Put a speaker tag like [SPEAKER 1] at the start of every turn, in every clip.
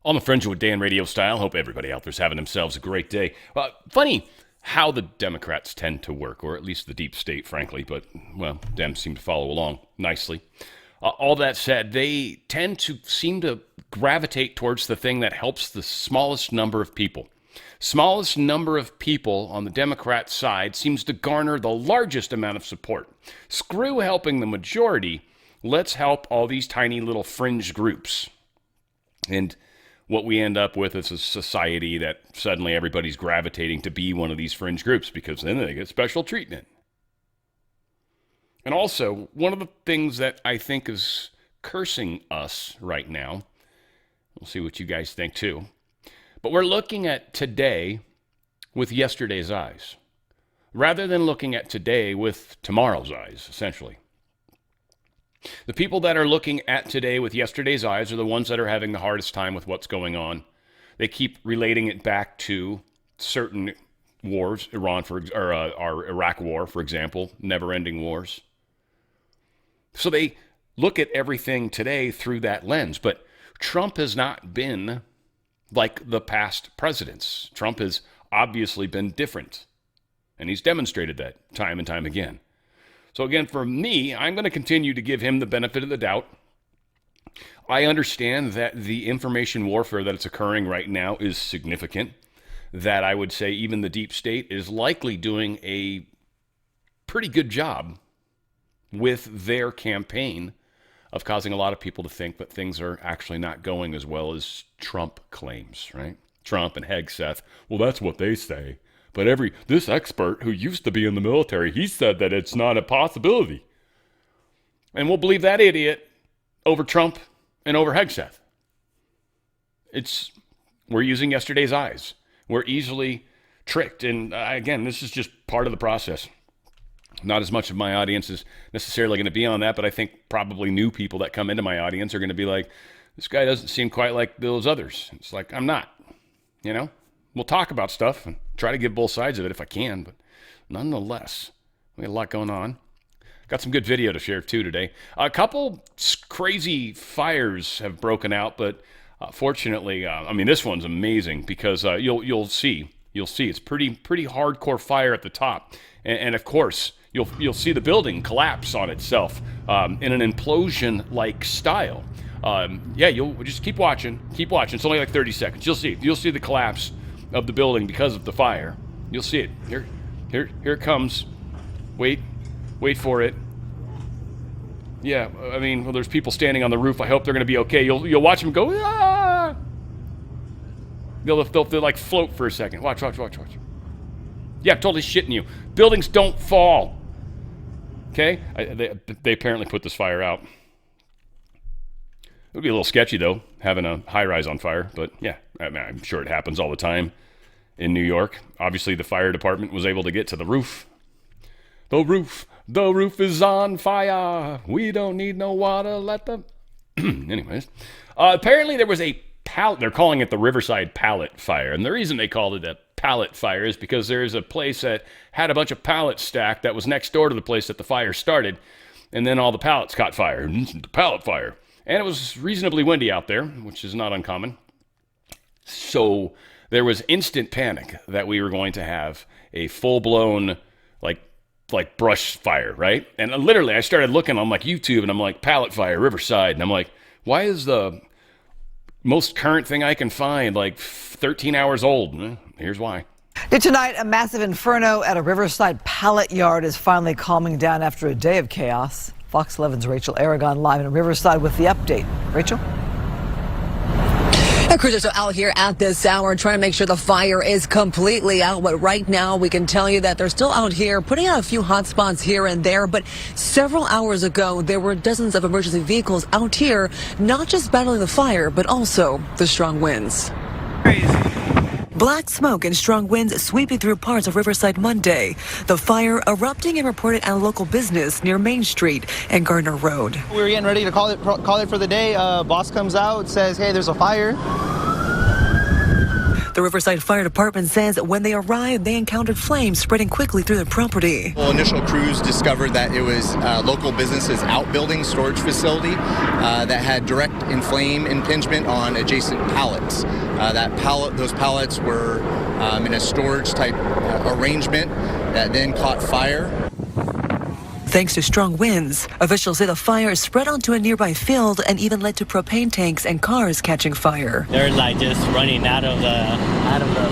[SPEAKER 1] On the Fringe with Dan RadioStyle. Hope everybody out there's having themselves a great day. Funny how the Democrats tend to work, or at least the deep state, frankly. But, well, Dems seem to follow along nicely. All that said, they tend to seem to gravitate towards the thing that helps the smallest number of people. Smallest number of people on the Democrat side seems to garner the largest amount of support. Screw helping the majority. Let's help all these tiny little fringe groups. And what we end up with is a society that suddenly everybody's gravitating to be one of these fringe groups because then they get special treatment. And also, one of the things that I think is cursing us right now, we'll see what you guys think too, but we're looking at today with yesterday's eyes, rather than looking at today with tomorrow's eyes, essentially. The people that are looking at today with yesterday's eyes are the ones that are having the hardest time with what's going on. They keep relating it back to certain wars, our Iraq war, for example, never-ending wars. So they look at everything today through that lens. But Trump has not been like the past presidents. Trump has obviously been different, and he's demonstrated that time and time again. So again, for me, I'm going to continue to give him the benefit of the doubt. I understand that the information warfare that's occurring right now is significant, that I would say even the deep state is likely doing a pretty good job with their campaign of causing a lot of people to think that things are actually not going as well as Trump claims, right? Trump and Hegseth, well, that's what they say. But this expert who used to be in the military, he said that it's not a possibility. And we'll believe that idiot over Trump and over Hegseth. We're using yesterday's eyes. We're easily tricked. And again, this is just part of the process. Not as much of my audience is necessarily going to be on that, but I think probably new people that come into my audience are going to be like, this guy doesn't seem quite like those others. It's like, I'm not, We'll talk about stuff and try to give both sides of it if I can, but nonetheless, we got a lot going on. Got some good video to share too today. A couple crazy fires have broken out, but fortunately, this one's amazing because you'll see it's pretty hardcore fire at the top, and of course you'll see the building collapse on itself in an implosion-like style. You'll just keep watching. It's only like 30 seconds. You'll see the collapse of the building because of the fire. You'll see it. Here it comes. Wait for it. Yeah, there's people standing on the roof. I hope they're going to be okay. You'll watch them go, ah! They'll like float for a second. Watch. Yeah, I'm totally shitting you. Buildings don't fall. Okay? They apparently put this fire out. It would be a little sketchy, though, having a high-rise on fire. But, yeah, I'm sure it happens all the time in New York. Obviously, the fire department was able to get to the roof. The roof is on fire. We don't need no water. Let them... Anyways. Apparently, there was a pallet. They're calling it the Riverside Pallet Fire. And the reason they called it a pallet fire is because there's a place that had a bunch of pallets stacked that was next door to the place that the fire started. And then all the pallets caught fire. The pallet fire. And it was reasonably windy out there, which is not uncommon. So there was instant panic that we were going to have a full-blown, like brush fire, right? And literally, I started looking on YouTube, and I'm like, pallet fire, Riverside. And I'm like, why is the most current thing I can find 13 hours old? Here's why.
[SPEAKER 2] Tonight, a massive inferno at a Riverside pallet yard is finally calming down after a day of chaos. Fox 11's Rachel Aragon live in Riverside with the update. Rachel?
[SPEAKER 3] Crews are out here at this hour trying to make sure the fire is completely out. But right now, we can tell you that they're still out here putting out a few hot spots here and there. But several hours ago, there were dozens of emergency vehicles out here, not just battling the fire, but also the strong winds.
[SPEAKER 2] Crazy.
[SPEAKER 3] Black smoke and strong winds sweeping through parts of Riverside Monday. The fire erupting and reported at a local business near Main Street and Gardner Road.
[SPEAKER 4] We were getting ready to call it for the day. Boss comes out, says, hey, there's a fire.
[SPEAKER 3] The Riverside Fire Department says when they arrived, they encountered flames spreading quickly through the property.
[SPEAKER 4] Well, initial crews discovered that it was local businesses' outbuilding storage facility that had direct flame impingement on adjacent pallets. Those pallets were in a storage type arrangement that then caught fire.
[SPEAKER 3] Thanks to strong winds, officials say the fire spread onto a nearby field and even led to propane tanks and cars catching fire.
[SPEAKER 5] They're like just running out of the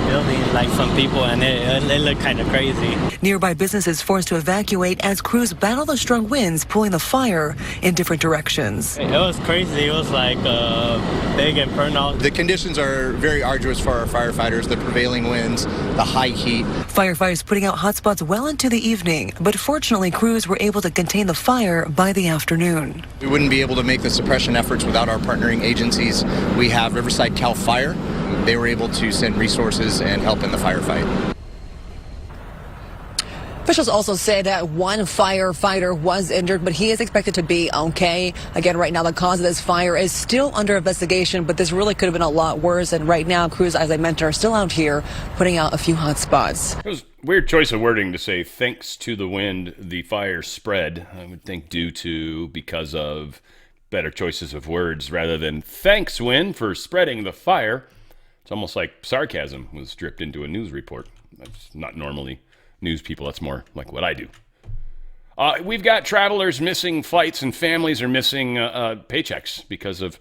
[SPEAKER 5] building like some people, and it looked kind of crazy.
[SPEAKER 3] Nearby businesses forced to evacuate as crews battle the strong winds pulling the fire in different directions.
[SPEAKER 5] It was crazy. It was like a big inferno.
[SPEAKER 4] The conditions are very arduous for our firefighters, the prevailing winds, the high heat.
[SPEAKER 3] Firefighters putting out hotspots well into the evening, but fortunately crews were able to contain the fire by the afternoon.
[SPEAKER 4] We wouldn't be able to make the suppression efforts without our partnering agencies. We have Riverside Cal Fire. They were able to send resources and help in the firefight.
[SPEAKER 3] Officials also say that one firefighter was injured, but he is expected to be okay. Again, right now, the cause of this fire is still under investigation, but this really could have been a lot worse. And right now, crews, as I mentioned, are still out here putting out a few hot spots.
[SPEAKER 1] It was a weird choice of wording to say, thanks to the wind, the fire spread. I would think because of better choices of words rather than thanks, wind, for spreading the fire. It's almost like sarcasm was dripped into a news report. That's not normally news people. That's more like what I do. We've got travelers missing flights and families are missing paychecks because of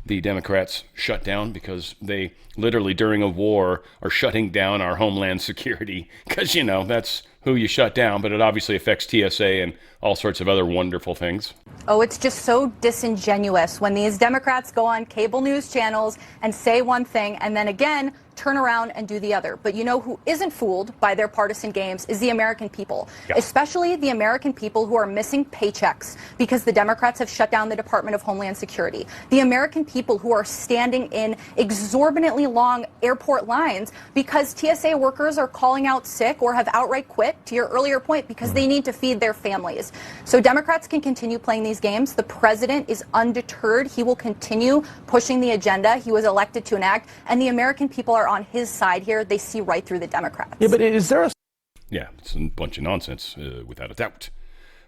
[SPEAKER 1] the Democrats' shutdown, because they literally during a war are shutting down our homeland security because, that's who you shut down, but it obviously affects TSA and all sorts of other wonderful things.
[SPEAKER 6] Oh, it's just so disingenuous when these Democrats go on cable news channels and say one thing and then again turn around and do the other. But you know who isn't fooled by their partisan games is the American people, especially the American people who are missing paychecks because the Democrats have shut down the Department of Homeland Security. The American people who are standing in exorbitantly long airport lines because TSA workers are calling out sick or have outright quit, to your earlier point, because they need to feed their families. So Democrats can continue playing these games. The president is undeterred. He will continue pushing the agenda he was elected to enact, and the American people are on his side here. They see right through the Democrats.
[SPEAKER 7] Yeah, but is there a...
[SPEAKER 1] Yeah, it's a bunch of nonsense, without a doubt.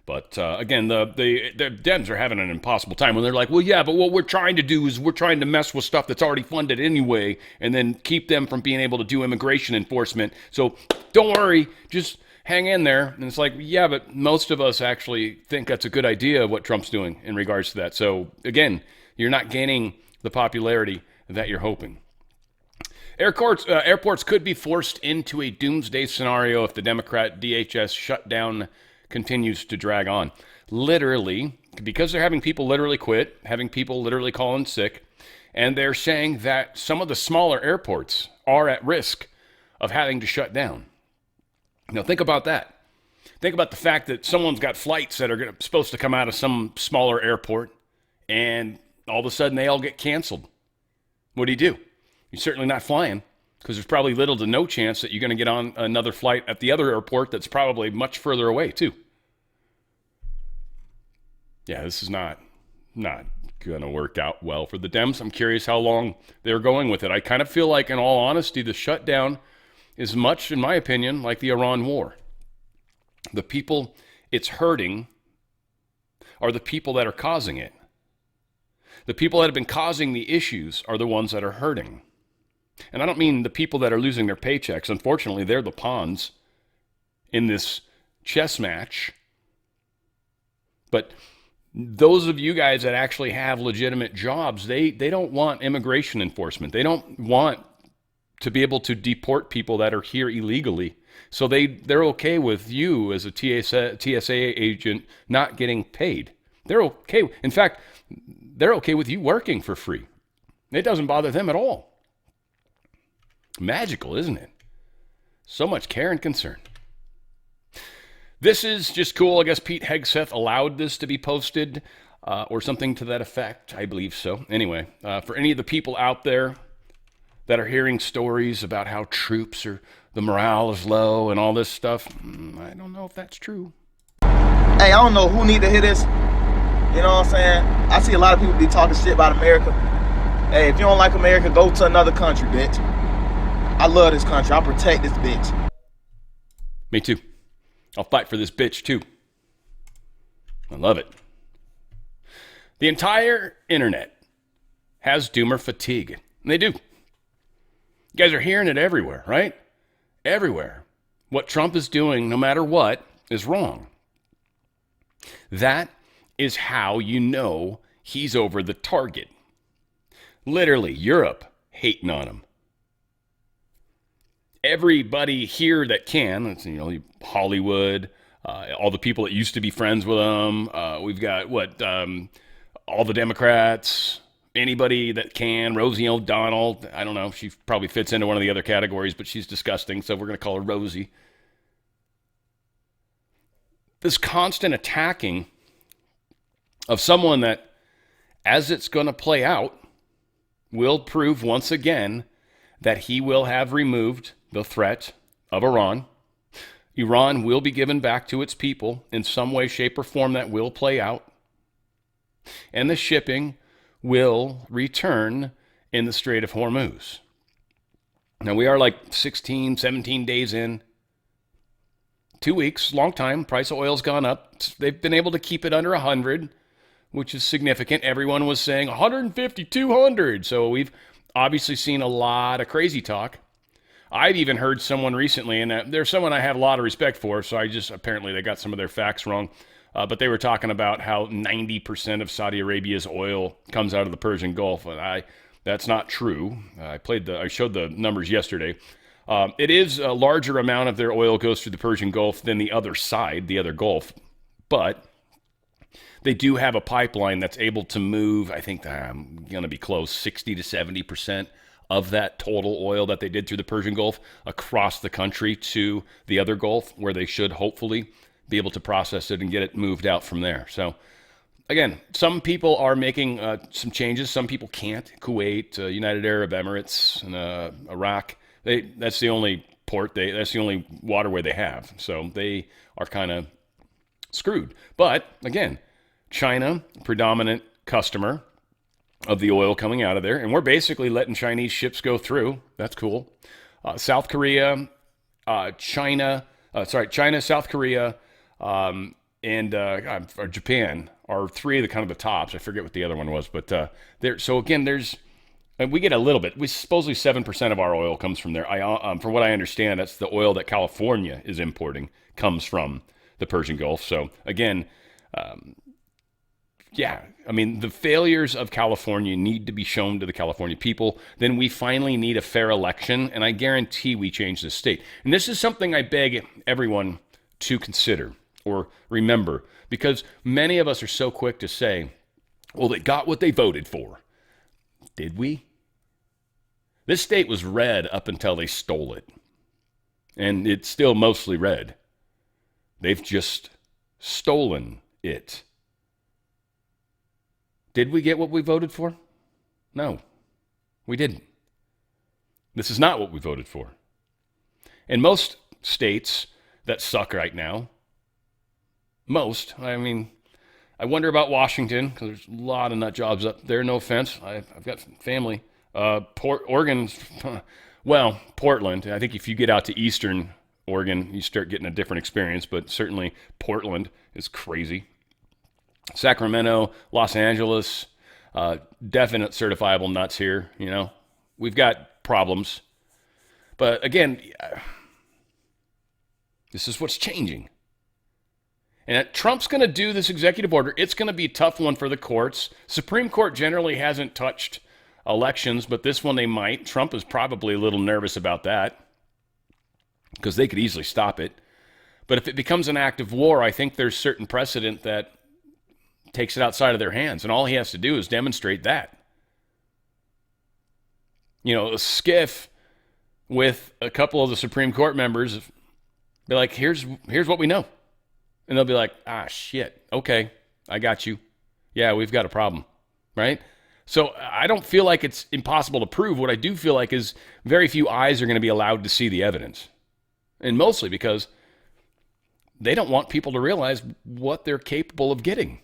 [SPEAKER 1] But again, the Dems are having an impossible time when they're like, well, yeah, but what we're trying to do is we're trying to mess with stuff that's already funded anyway and then keep them from being able to do immigration enforcement. So don't worry, just hang in there. And it's like, yeah, but most of us actually think that's a good idea of what Trump's doing in regards to that. So again, you're not gaining the popularity that you're hoping. Airports could be forced into a doomsday scenario if the Democrat DHS shutdown continues to drag on. Literally, because they're having people literally quit, having people literally call in sick, and they're saying that some of the smaller airports are at risk of having to shut down. Now, think about that. Think about the fact that someone's got flights that are supposed to come out of some smaller airport, and all of a sudden they all get canceled. What do? You're certainly not flying because there's probably little to no chance that you're going to get on another flight at the other airport that's probably much further away too. Yeah, this is not going to work out well for the Dems. I'm curious how long they're going with it. I kind of feel like, in all honesty, the shutdown is much, in my opinion, like the Iran war. The people it's hurting are the people that are causing it. The people that have been causing the issues are the ones that are hurting. And I don't mean the people that are losing their paychecks. Unfortunately, they're the pawns in this chess match. But those of you guys that actually have legitimate jobs, they don't want immigration enforcement. They don't want to be able to deport people that are here illegally. So they're okay with you as a TSA agent not getting paid. They're okay. In fact, they're okay with you working for free. It doesn't bother them at all. Magical, isn't it? So much care and concern. This is just cool. I guess Pete Hegseth allowed this to be posted or something to that effect. I believe so. Anyway, for any of the people out there that are hearing stories about how troops are, the morale is low and all this stuff, I don't know if that's true.
[SPEAKER 7] Hey, I don't know who need to hear this. You know what I'm saying? I see a lot of people be talking shit about America. Hey, if you don't like America, go to another country, bitch. I love this country. I'll protect this bitch.
[SPEAKER 1] Me too. I'll fight for this bitch too. I love it. The entire internet has doomer fatigue. And they do. You guys are hearing it everywhere, right? Everywhere. What Trump is doing, no matter what, is wrong. That is how you know he's over the target. Literally, Europe hating on him. Everybody here that can, Hollywood, all the people that used to be friends with him. We've got all the Democrats, anybody that can. Rosie O'Donnell, I don't know, she probably fits into one of the other categories, but she's disgusting, so we're going to call her Rosie. This constant attacking of someone that, as it's going to play out, will prove once again that he will have removed the threat of Iran. Iran will be given back to its people in some way, shape, or form that will play out. And the shipping will return in the Strait of Hormuz. Now, we are like 16, 17 days in. 2 weeks, long time. Price of oil's gone up. They've been able to keep it under 100, which is significant. Everyone was saying 150, 200. So we've obviously seen a lot of crazy talk. I've even heard someone recently, and there's someone I have a lot of respect for, so apparently they got some of their facts wrong, but they were talking about how 90% of Saudi Arabia's oil comes out of the Persian Gulf, and that's not true. I showed the numbers yesterday. It is a larger amount of their oil goes through the Persian Gulf than the other side, the other Gulf, but they do have a pipeline that's able to move, I think I'm going to be close, 60 to 70% of that total oil that they did through the Persian Gulf across the country to the other Gulf, where they should hopefully be able to process it and get it moved out from there. So, again, some people are making some changes. Some people can't. Kuwait, United Arab Emirates, and Iraq, that's the only port, that's the only waterway they have. So they are kind of screwed. But, again, China, predominant customer of the oil coming out of there, and we're basically letting Chinese ships go through. That's cool. South Korea, China, South Korea, and Japan are three of the tops. I forget what the other one was, but so again, we get a little bit. Supposedly 7% of our oil comes from there. From what I understand, that's the oil that California is importing comes from the Persian Gulf. So again, the failures of California need to be shown to the California people. Then we finally need a fair election, and I guarantee we change this state. And this is something I beg everyone to consider or remember, because many of us are so quick to say, well, they got what they voted for. Did we? This state was red up until they stole it. And it's still mostly red. They've just stolen it. Did we get what we voted for? No, we didn't. This is not what we voted for. And most states that suck right now, I wonder about Washington, because there's a lot of nut jobs up there. No offense. I've got family. Oregon, Portland. I think if you get out to eastern Oregon, you start getting a different experience, but certainly Portland is crazy. Sacramento, Los Angeles, definite certifiable nuts here. We've got problems. But again, this is what's changing. And Trump's going to do this executive order. It's going to be a tough one for the courts. Supreme Court generally hasn't touched elections, but this one they might. Trump is probably a little nervous about that because they could easily stop it. But if it becomes an act of war, I think there's certain precedent that takes it outside of their hands, and all he has to do is demonstrate that. A skiff with a couple of the Supreme Court members be like, here's what we know. And they'll be like, shit, okay, I got you. Yeah, we've got a problem, right? So I don't feel like it's impossible to prove. What I do feel like is very few eyes are going to be allowed to see the evidence. And mostly because they don't want people to realize what they're capable of getting,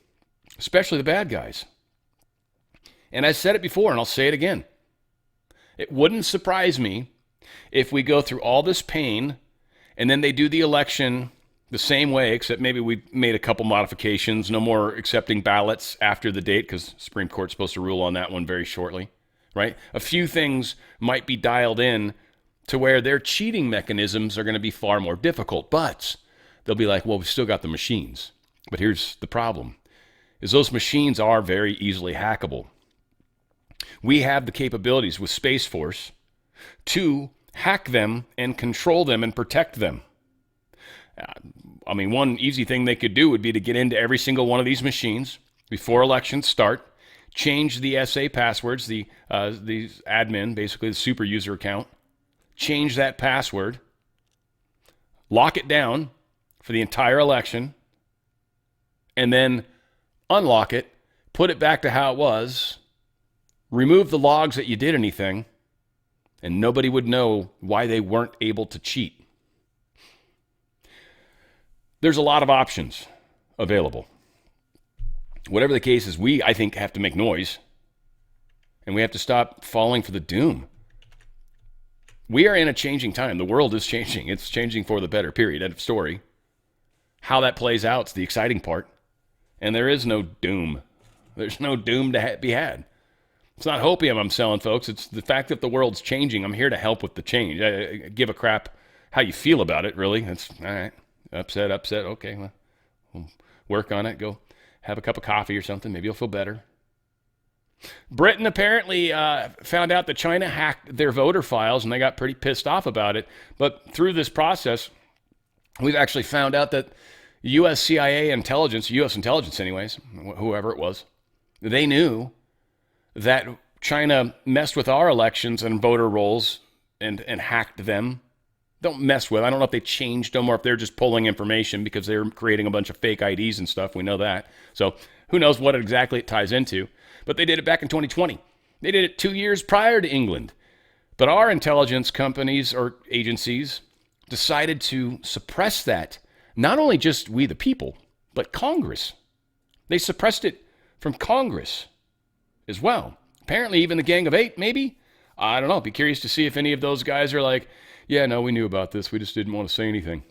[SPEAKER 1] especially the bad guys. And I said it before, and I'll say it again. It wouldn't surprise me if we go through all this pain and then they do the election the same way, except maybe we made a couple modifications, no more accepting ballots after the date because Supreme Court's supposed to rule on that one very shortly, right? A few things might be dialed in to where their cheating mechanisms are going to be far more difficult, but they'll be like, well, we've still got the machines. But here's the problem, is those machines are very easily hackable. We have the capabilities with Space Force to hack them and control them and protect them. I mean, one easy thing they could do would be to get into every single one of these machines before elections start, change the SA passwords, the admin, basically the super user account, change that password, lock it down for the entire election, and then unlock it, put it back to how it was, remove the logs that you did anything, and nobody would know why they weren't able to cheat. There's a lot of options available. Whatever the case is, we, I think, have to make noise, and we have to stop falling for the doom. We are in a changing time. The world is changing. It's changing for the better, period. End of story. How that plays out is the exciting part. And there is no doom. There's no doom to be had. It's not hopium I'm selling, folks. It's the fact that the world's changing. I'm here to help with the change. I give a crap how you feel about it, really. That's all right. Upset. Okay, well, we'll work on it. Go have a cup of coffee or something. Maybe you'll feel better. Britain apparently found out that China hacked their voter files, and they got pretty pissed off about it. But through this process, we've actually found out that U.S. CIA intelligence, U.S. intelligence anyways, whoever it was, they knew that China messed with our elections and voter rolls and hacked them. Don't mess with. I don't know if they changed them or if they're just pulling information because they're creating a bunch of fake IDs and stuff. We know that. So who knows what exactly it ties into. But they did it back in 2020. They did it 2 years prior to England. But our intelligence companies or agencies decided to suppress that. Not only just we the people, but Congress. They suppressed it from Congress as well. Apparently even the Gang of Eight, maybe? I don't know. Be curious to see if any of those guys are like, yeah, no, we knew about this. We just didn't want to say anything.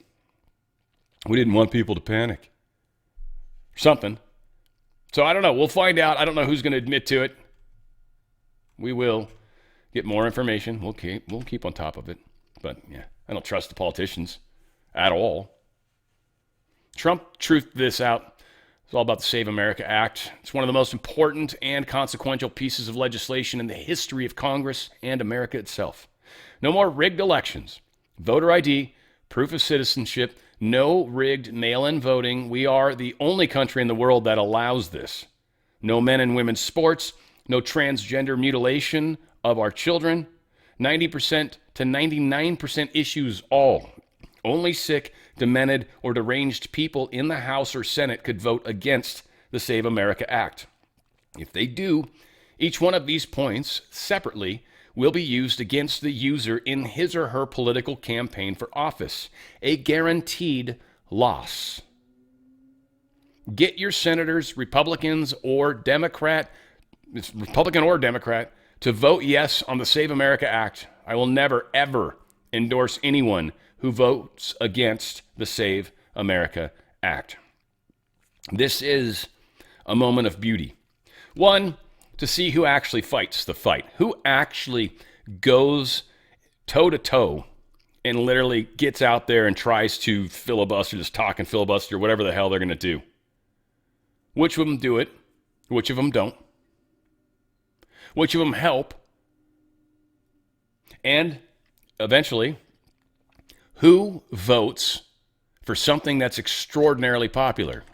[SPEAKER 1] We didn't want people to panic. Something. So I don't know. We'll find out. I don't know who's going to admit to it. We will get more information. We'll keep on top of it. But yeah, I don't trust the politicians at all. Trump truthed this out. It's all about the Save America Act. It's one of the most important and consequential pieces of legislation in the history of Congress and America itself. No more rigged elections. Voter ID, proof of citizenship, no rigged mail-in voting. We are the only country in the world that allows this. No men and women's sports, no transgender mutilation of our children. 90% to 99% issues all. Only sick, demented, or deranged people in the House or Senate could vote against the Save America Act. If they do, each one of these points separately will be used against the user in his or her political campaign for office. A guaranteed loss. Get your senators, Republican or Democrat, to vote yes on the Save America Act. I will never, ever endorse anyone who votes against the Save America Act. This is a moment of beauty. One, to see who actually fights the fight, who actually goes toe-to-toe and literally gets out there and tries to filibuster, just talk and filibuster, whatever the hell they're going to do. Which of them do it? Which of them don't? Which of them help? And eventually, who votes for something that's extraordinarily popular?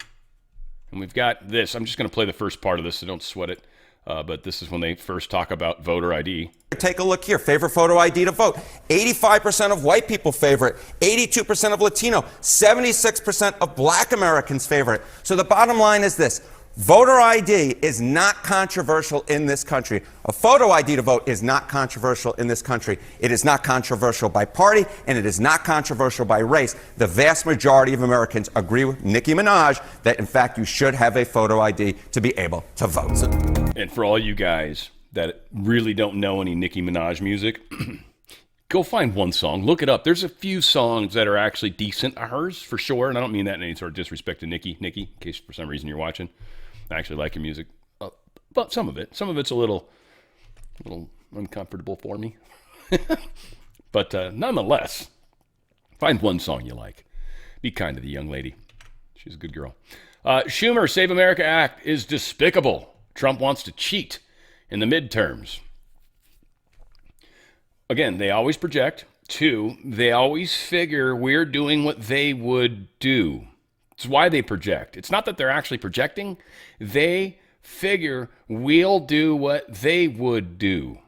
[SPEAKER 1] And we've got this. I'm just going to play the first part of this, so don't sweat it. But this is when they first talk about voter ID.
[SPEAKER 8] Take a look here. Favorite photo ID to vote. 85% of white people favor it. 82% of Latino. 76% of Black Americans favor it. So the bottom line is this. Voter ID is not controversial in this country. A photo ID to vote is not controversial in this country. It is not controversial by party, and it is not controversial by race. The vast majority of Americans agree with Nicki Minaj that, in fact, you should have a photo ID to be able to vote.
[SPEAKER 1] And for all you guys that really don't know any Nicki Minaj music, Go find one song. Look it up. There's a few songs that are actually decent of hers, for sure. And I don't mean that in any sort of disrespect to Nikki, in case for some reason you're watching. I actually like your music. But some of it's a little uncomfortable for me. But nonetheless, find one song you like. Be kind to the young lady. She's a good girl. Schumer Save America Act is despicable. Trump wants to cheat in the midterms. Again, they always project. 2, they always figure we're doing what they would do. It's why they project. It's not that they're actually projecting. They figure we'll do what they would do.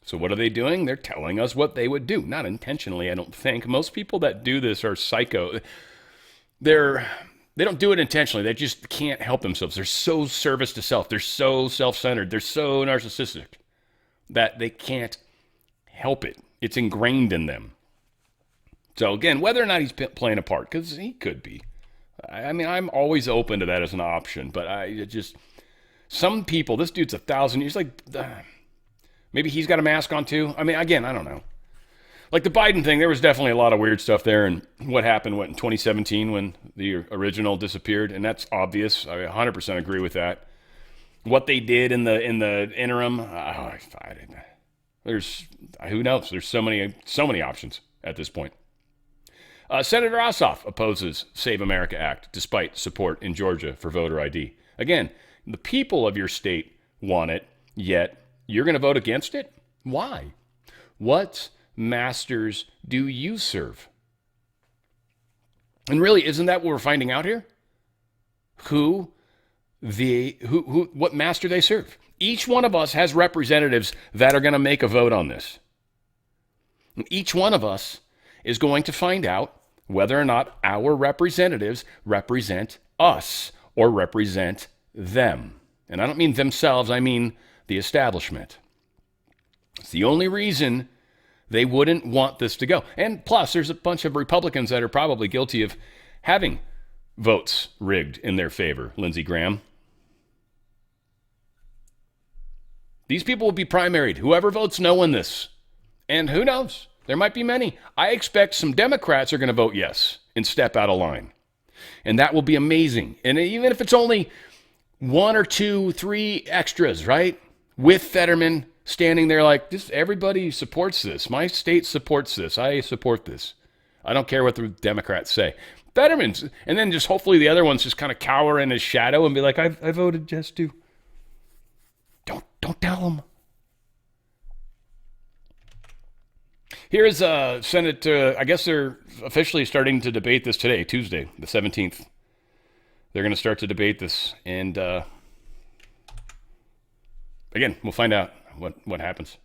[SPEAKER 1] So what are they doing? They're telling us what they would do. Not intentionally, I don't think. Most people that do this are psycho. They don't do it intentionally. They just can't help themselves. They're so service to self. They're so self-centered. They're so narcissistic that they can't help it. It's ingrained in them. So again, whether or not he's playing a part, because he could be. I mean, I'm always open to that as an option, but some people, this dude's 1,000 years, like, maybe he's got a mask on too. I mean, again, I don't know. Like the Biden thing, there was definitely a lot of weird stuff there, and what happened in 2017 when the original disappeared, and that's obvious. I 100% agree with that. What they did in the interim, there's who knows? There's so many options at this point. Senator Ossoff opposes Save America Act despite support in Georgia for voter ID. Again, the people of your state want it, yet you're going to vote against it? Why? What masters do you serve? And really, isn't that what we're finding out here? What master they serve? Each one of us has representatives that are going to make a vote on this. And each one of us is going to find out whether or not our representatives represent us or represent them. And I don't mean themselves, I mean the establishment. It's the only reason they wouldn't want this to go. And plus, there's a bunch of Republicans that are probably guilty of having votes rigged in their favor, Lindsey Graham. These people will be primaried. Whoever votes no in this. And who knows? There might be many. I expect some Democrats are going to vote yes and step out of line. And that will be amazing. And even if it's only 1 or 2, 3 extras, right? With Fetterman standing there like, everybody supports this. My state supports this. I support this. I don't care what the Democrats say. Fetterman's, and then just hopefully the other ones just kind of cower in his shadow and be like, I voted yes too. Don't tell them. Here's Senate, I guess they're officially starting to debate this today, Tuesday, the 17th. They're going to start to debate this. And again, we'll find out what happens.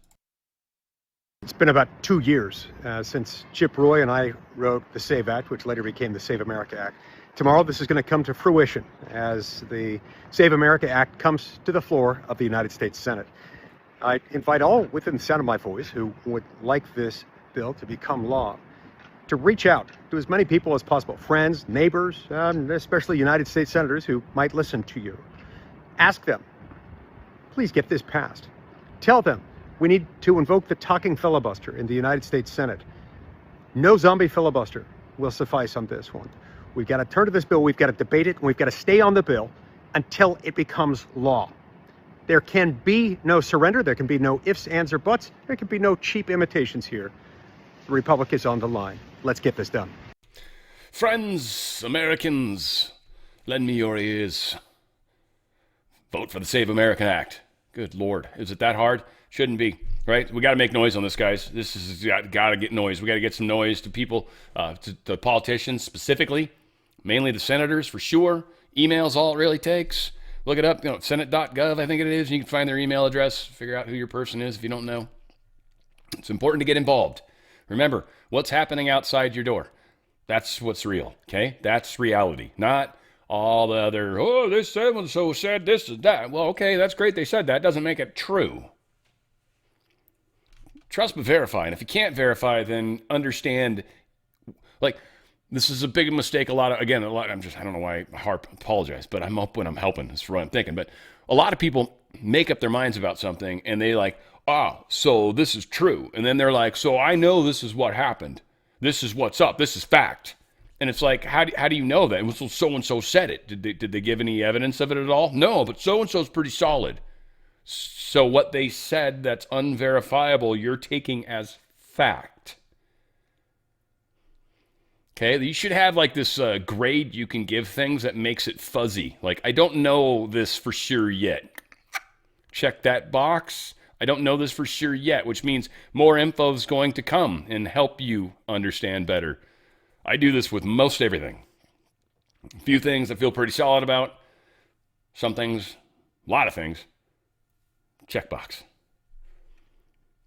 [SPEAKER 9] It's been about 2 years since Chip Roy and I wrote the SAVE Act, which later became the Save America Act. Tomorrow, this is going to come to fruition as the Save America Act comes to the floor of the United States Senate. I invite all within the sound of my voice who would like this bill to become law to reach out to as many people as possible, friends, neighbors, especially United States senators who might listen to you. Ask them, please get this passed. Tell them we need to invoke the talking filibuster in the United States Senate. No zombie filibuster will suffice on this one. We've got to turn to this bill, we've got to debate it, and we've got to stay on the bill until it becomes law. There can be no surrender, there can be no ifs, ands, or buts, there can be no cheap imitations here. The Republic is on the line. Let's get this done.
[SPEAKER 1] Friends, Americans, lend me your ears. Vote for the Save America Act. Good Lord. Is it that hard? Shouldn't be, right? We got to make noise on this, guys. This is got to get noise. We got to get some noise to people, to the politicians specifically, mainly the senators for sure. Email's all it really takes. Look it up, senate.gov, I think it is. You can find their email address, figure out who your person is if you don't know. It's important to get involved. Remember, what's happening outside your door? That's what's real, okay? That's reality, not all the other, this so-and-so said this and that. Well, okay, that's great they said that. Doesn't make it true. Trust but verify. And if you can't verify, then understand, this is a big mistake. I don't know why I apologize, but I'm helping. That's what I'm thinking. But a lot of people make up their minds about something and they so this is true. And then they're like, so I know this is what happened. This is what's up. This is fact. And it's like, how do you know that? Well, so-and-so said it. Did they give any evidence of it at all? No, but so-and-so's pretty solid. So what they said that's unverifiable, you're taking as fact. Okay, you should have like this grade you can give things that makes it fuzzy. Like, I don't know this for sure yet. Check that box. I don't know this for sure yet, which means more info is going to come and help you understand better. I do this with most everything. A few things I feel pretty solid about. Some things, a lot of things, checkbox.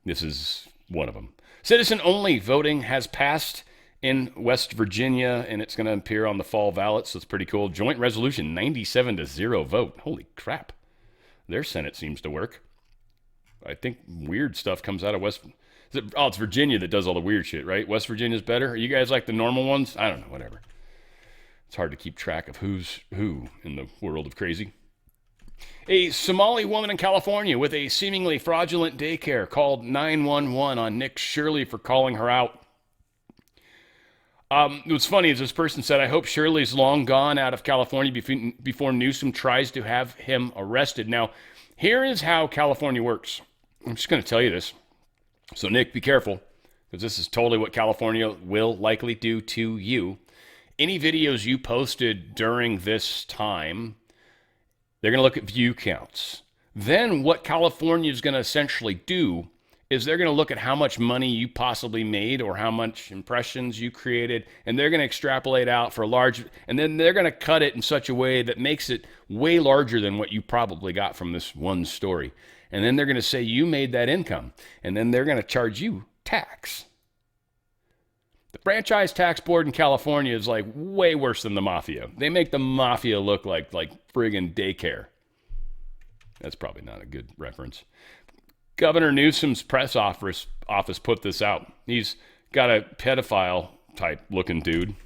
[SPEAKER 1] This is one of them. Citizen-only voting has passed in West Virginia, and it's going to appear on the fall ballot, so it's pretty cool. Joint resolution, 97-0 vote. Holy crap. Their Senate seems to work. I think weird stuff comes out of it's Virginia that does all the weird shit, right? West Virginia's better? Are you guys like the normal ones? I don't know, whatever. It's hard to keep track of who's who in the world of crazy. A Somali woman in California with a seemingly fraudulent daycare called 911 on Nick Shirley for calling her out. What's funny is this person said, I hope Shirley's long gone out of California before Newsom tries to have him arrested. Now, here is how California works. I'm just going to tell you this. So, Nick, be careful, because this is totally what California will likely do to you. Any videos you posted during this time, they're going to look at view counts. Then what California is going to essentially do is they're going to look at how much money you possibly made or how much impressions you created, and they're going to extrapolate out for a large, and then they're going to cut it in such a way that makes it way larger than what you probably got from this one story. And then they're going to say you made that income, and then they're going to charge you tax. The franchise tax board in California is like way worse than the mafia. They make the mafia look like friggin' daycare. That's probably not a good reference. Governor Newsom's press office put this out. He's got a pedophile type looking dude.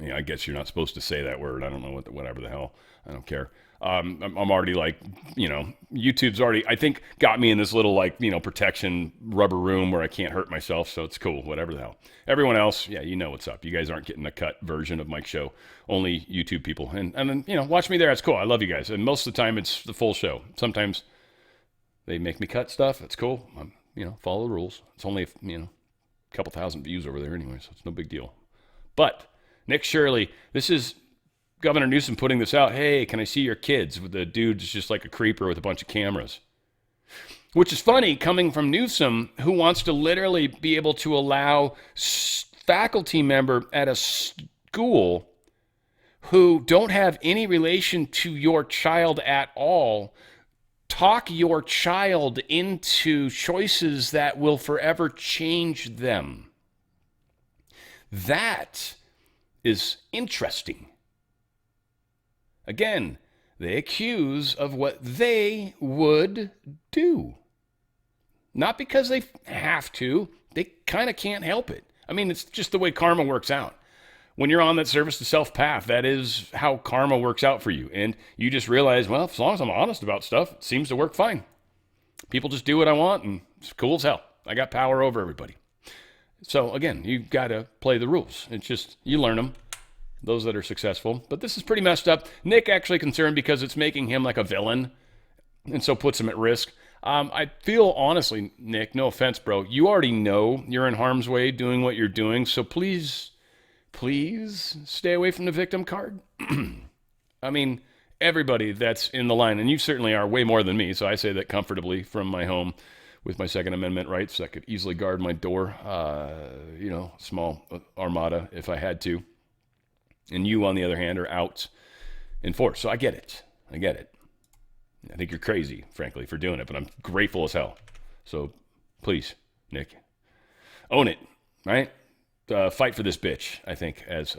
[SPEAKER 1] Yeah, I guess you're not supposed to say that word. I don't know whatever the hell. I don't care. I'm already YouTube's already, I think, got me in this little protection rubber room where I can't hurt myself. So it's cool, whatever the hell. Everyone else, yeah, you know what's up. You guys aren't getting a cut version of my show. Only YouTube people. And then, watch me there. It's cool. I love you guys. And most of the time it's the full show. Sometimes they make me cut stuff. It's cool. Follow the rules. It's only, a couple thousand views over there anyway, so it's no big deal. But Nick Shirley, this is Governor Newsom putting this out. Hey, can I see your kids? The dude's just like a creeper with a bunch of cameras. Which is funny coming from Newsom, who wants to literally be able to allow faculty member at a school who don't have any relation to your child at all talk your child into choices that will forever change them. That is interesting. Again, they accuse of what they would do. Not because they have to. They kind of can't help it. I mean, it's just the way karma works out. When you're on that service to self path, that is how karma works out for you. And you just realize, well, as long as I'm honest about stuff, it seems to work fine. People just do what I want, and it's cool as hell. I got power over everybody. So, again, you got to play the rules. It's just, you learn them. Those that are successful. But this is pretty messed up. Nick actually concerned because it's making him like a villain, and so puts him at risk. I feel, honestly, Nick, no offense, bro, you already know you're in harm's way doing what you're doing, so please stay away from the victim card. I mean, everybody that's in the line, and you certainly are way more than me, so I say that comfortably from my home with my Second Amendment rights. I could easily guard my door, small armada if I had to. And you, on the other hand, are out in force. So I get it. I think you're crazy, frankly, for doing it, but I'm grateful as hell. So please, Nick, own it, right? Fight for this bitch, I think, as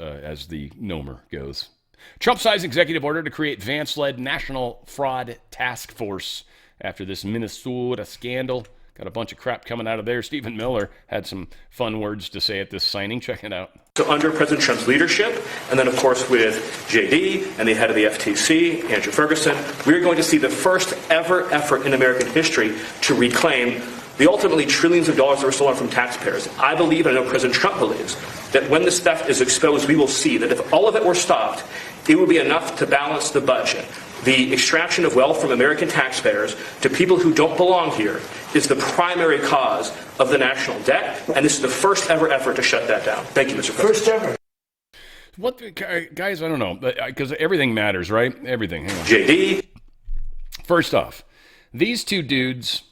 [SPEAKER 1] the Nomer goes. Trump signs executive order to create Vance-led National Fraud Task Force after this Minnesota scandal. Got a bunch of crap coming out of there. Stephen Miller had some fun words to say at this signing. Check it out.
[SPEAKER 10] So under President Trump's leadership, and then of course with JD and the head of the FTC, Andrew Ferguson, we're going to see the first ever effort in American history to reclaim the ultimately trillions of dollars that were stolen from taxpayers. I believe, and I know President Trump believes, that when this theft is exposed, we will see that if all of it were stopped, it would be enough to balance the budget. The extraction of wealth from American taxpayers to people who don't belong here is the primary cause of the national debt, and this is the first ever effort to shut that down. Thank you, Mr. President.
[SPEAKER 11] First ever.
[SPEAKER 1] What, guys, I don't know, because everything matters, right? Everything. Hang on.
[SPEAKER 10] JD.
[SPEAKER 1] First off, these two dudes,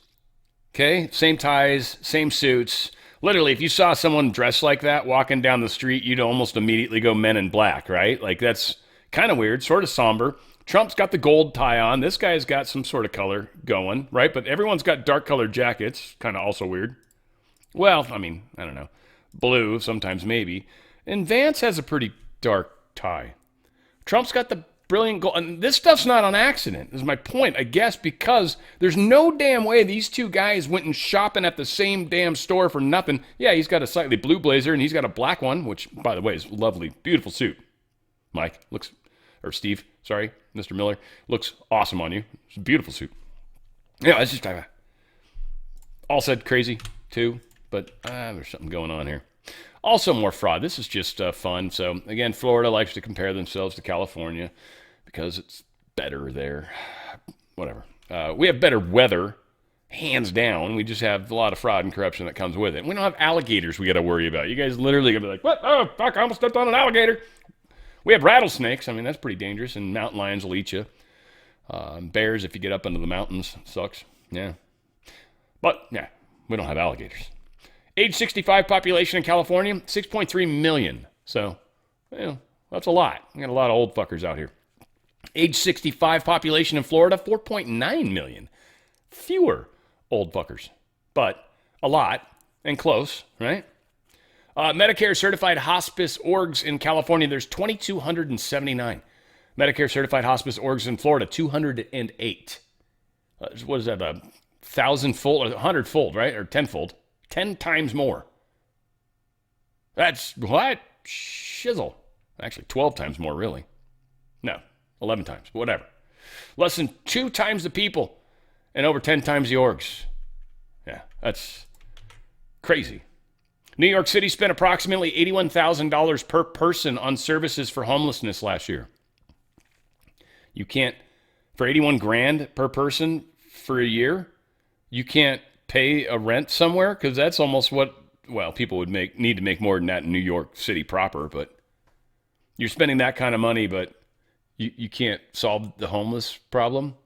[SPEAKER 1] okay, same ties, same suits. Literally, if you saw someone dressed like that walking down the street, you'd almost immediately go Men in Black, right? Like, that's kind of weird, sort of somber. Trump's got the gold tie on. This guy's got some sort of color going, right? But everyone's got dark colored jackets. Kind of also weird. Well, I mean, I don't know. Blue, sometimes maybe. And Vance has a pretty dark tie. Trump's got the brilliant gold. And this stuff's not on accident, is my point, I guess, because there's no damn way these two guys went and shopping at the same damn store for nothing. Yeah, he's got a slightly blue blazer, and he's got a black one, which, by the way, is lovely. Beautiful suit. Mike, looks... Or Steve, sorry, Mr. Miller, looks awesome on you. It's a beautiful suit. Yeah, it's just all said crazy too, but there's something going on here. Also more fraud. This is just fun. So again, Florida likes to compare themselves to California because it's better there. Whatever. We have better weather, hands down. We just have a lot of fraud and corruption that comes with it. We don't have alligators we got to worry about. You guys literally going to be like, what? Oh, fuck, I almost stepped on an alligator. We have rattlesnakes. I mean, that's pretty dangerous. And mountain lions will eat you. Bears, if you get up into the mountains, sucks. Yeah. But, yeah, we don't have alligators. Age 65 population in California, 6.3 million. So, that's a lot. We got a lot of old fuckers out here. Age 65 population in Florida, 4.9 million. Fewer old fuckers. But a lot and close, right? Medicare certified hospice orgs in California, there's 2,279. Medicare certified hospice orgs in Florida, 208. What is that, 1,000-fold, or 100-fold, right? Or 10-fold. 10 times more. That's what? Shizzle. Actually, 12 times more, really. No, 11 times, but whatever. Less than 2 times the people and over 10 times the orgs. Yeah, that's crazy. New York City spent approximately $81,000 per person on services for homelessness last year. You can't, for 81 grand per person for a year, you can't pay a rent somewhere because that's almost what, well, people would need to make more than that in New York City proper, but you're spending that kind of money, but you can't solve the homeless problem.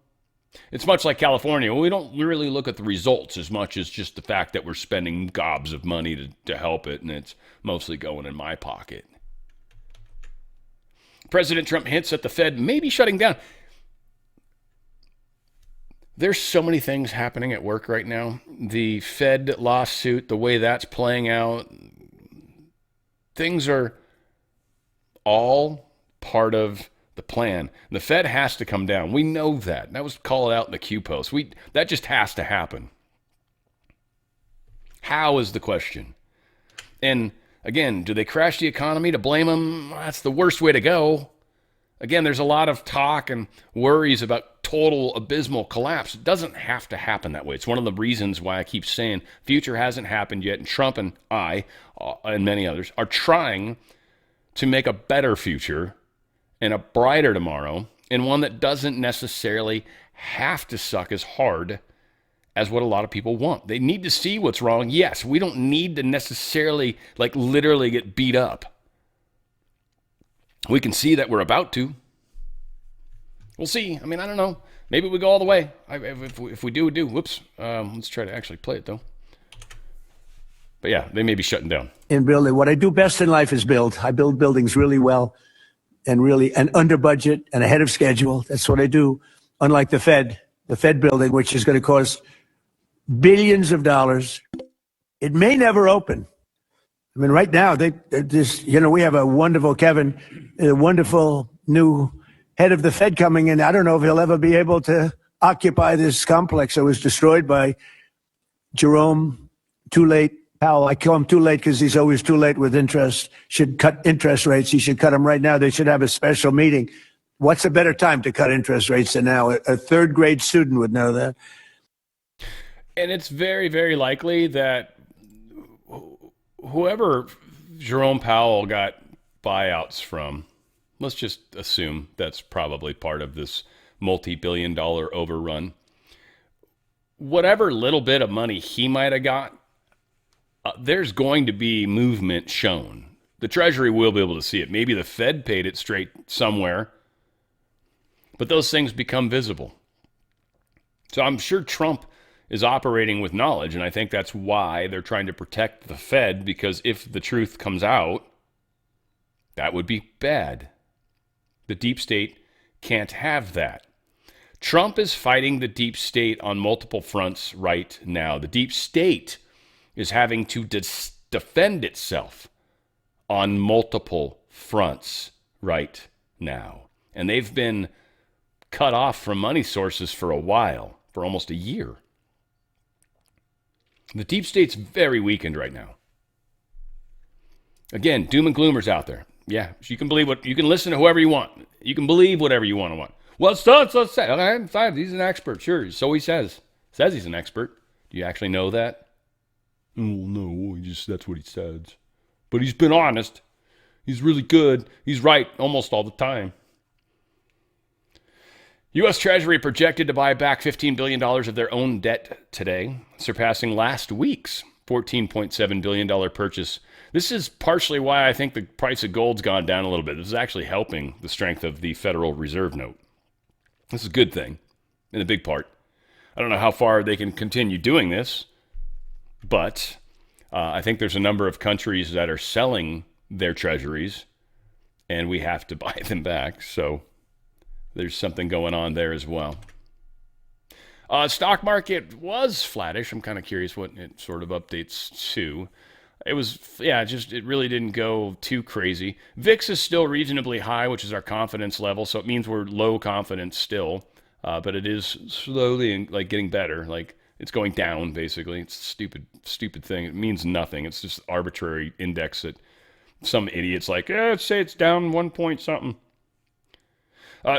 [SPEAKER 1] It's much like California. We don't really look at the results as much as just the fact that we're spending gobs of money to help it, and it's mostly going in my pocket. President Trump hints at the Fed maybe shutting down. There's so many things happening at work right now. The Fed lawsuit, the way that's playing out, things are all part of the plan. The Fed has to come down. We know that. That was called out in the Q post. That just has to happen. How is the question? And again, do they crash the economy to blame them? That's the worst way to go. Again, there's a lot of talk and worries about total abysmal collapse. It doesn't have to happen that way. It's one of the reasons why I keep saying future hasn't happened yet. And Trump and I, and many others, are trying to make a better future and a brighter tomorrow, and one that doesn't necessarily have to suck as hard as what a lot of people want. They need to see what's wrong. Yes, we don't need to necessarily, literally get beat up. We can see that we're about to. We'll see. I mean, I don't know. Maybe we go all the way. If we do, we do. Whoops. Let's try to actually play it, though. But yeah, they may be shutting down.
[SPEAKER 11] In building, what I do best in life is build. I build buildings really well. And under budget and ahead of schedule. That's what I do. Unlike the Fed building, which is going to cost billions of dollars. It may never open. I mean, right now, we have a wonderful new head of the Fed coming in. I don't know if he'll ever be able to occupy this complex that was destroyed by Jerome, too late, Powell, I call him too late because he's always too late with interest, should cut interest rates. He should cut them right now. They should have a special meeting. What's a better time to cut interest rates than now? A third grade student would know that.
[SPEAKER 1] And it's very, very likely that whoever Jerome Powell got buyouts from, let's just assume that's probably part of this multi-billion-dollar overrun. Whatever little bit of money he might have got, there's going to be movement shown. The Treasury will be able to see it. Maybe the Fed paid it straight somewhere, but those things become visible. So I'm sure Trump is operating with knowledge, and I think that's why they're trying to protect the Fed, because if the truth comes out, that would be bad. The deep state can't have that. Trump is fighting the deep state on multiple fronts right now. The deep state is having to defend itself on multiple fronts right now. And they've been cut off from money sources for a while, for almost a year. The deep state's very weakened right now. Again, doom and gloomers out there. Yeah, you can believe you can listen to whoever you want. You can believe whatever you want. Well, let's say, okay, fine, he's an expert. Sure, so he says. Says he's an expert. Do you actually know that? Oh, no, that's what he says. But he's been honest. He's really good. He's right almost all the time. U.S. Treasury projected to buy back $15 billion of their own debt today, surpassing last week's $14.7 billion purchase. This is partially why I think the price of gold's gone down a little bit. This is actually helping the strength of the Federal Reserve note. This is a good thing, in a big part. I don't know how far they can continue doing this, but I think there's a number of countries that are selling their treasuries, and we have to buy them back. So there's something going on there as well. Stock market was flattish. I'm kind of curious what it sort of updates to. It was, it really didn't go too crazy. VIX is still reasonably high, which is our confidence level, so it means we're low confidence still, but it is slowly getting better. It's going down, basically. It's a stupid thing. It means nothing. It's just arbitrary index that some idiot's let's say it's down 1 point something.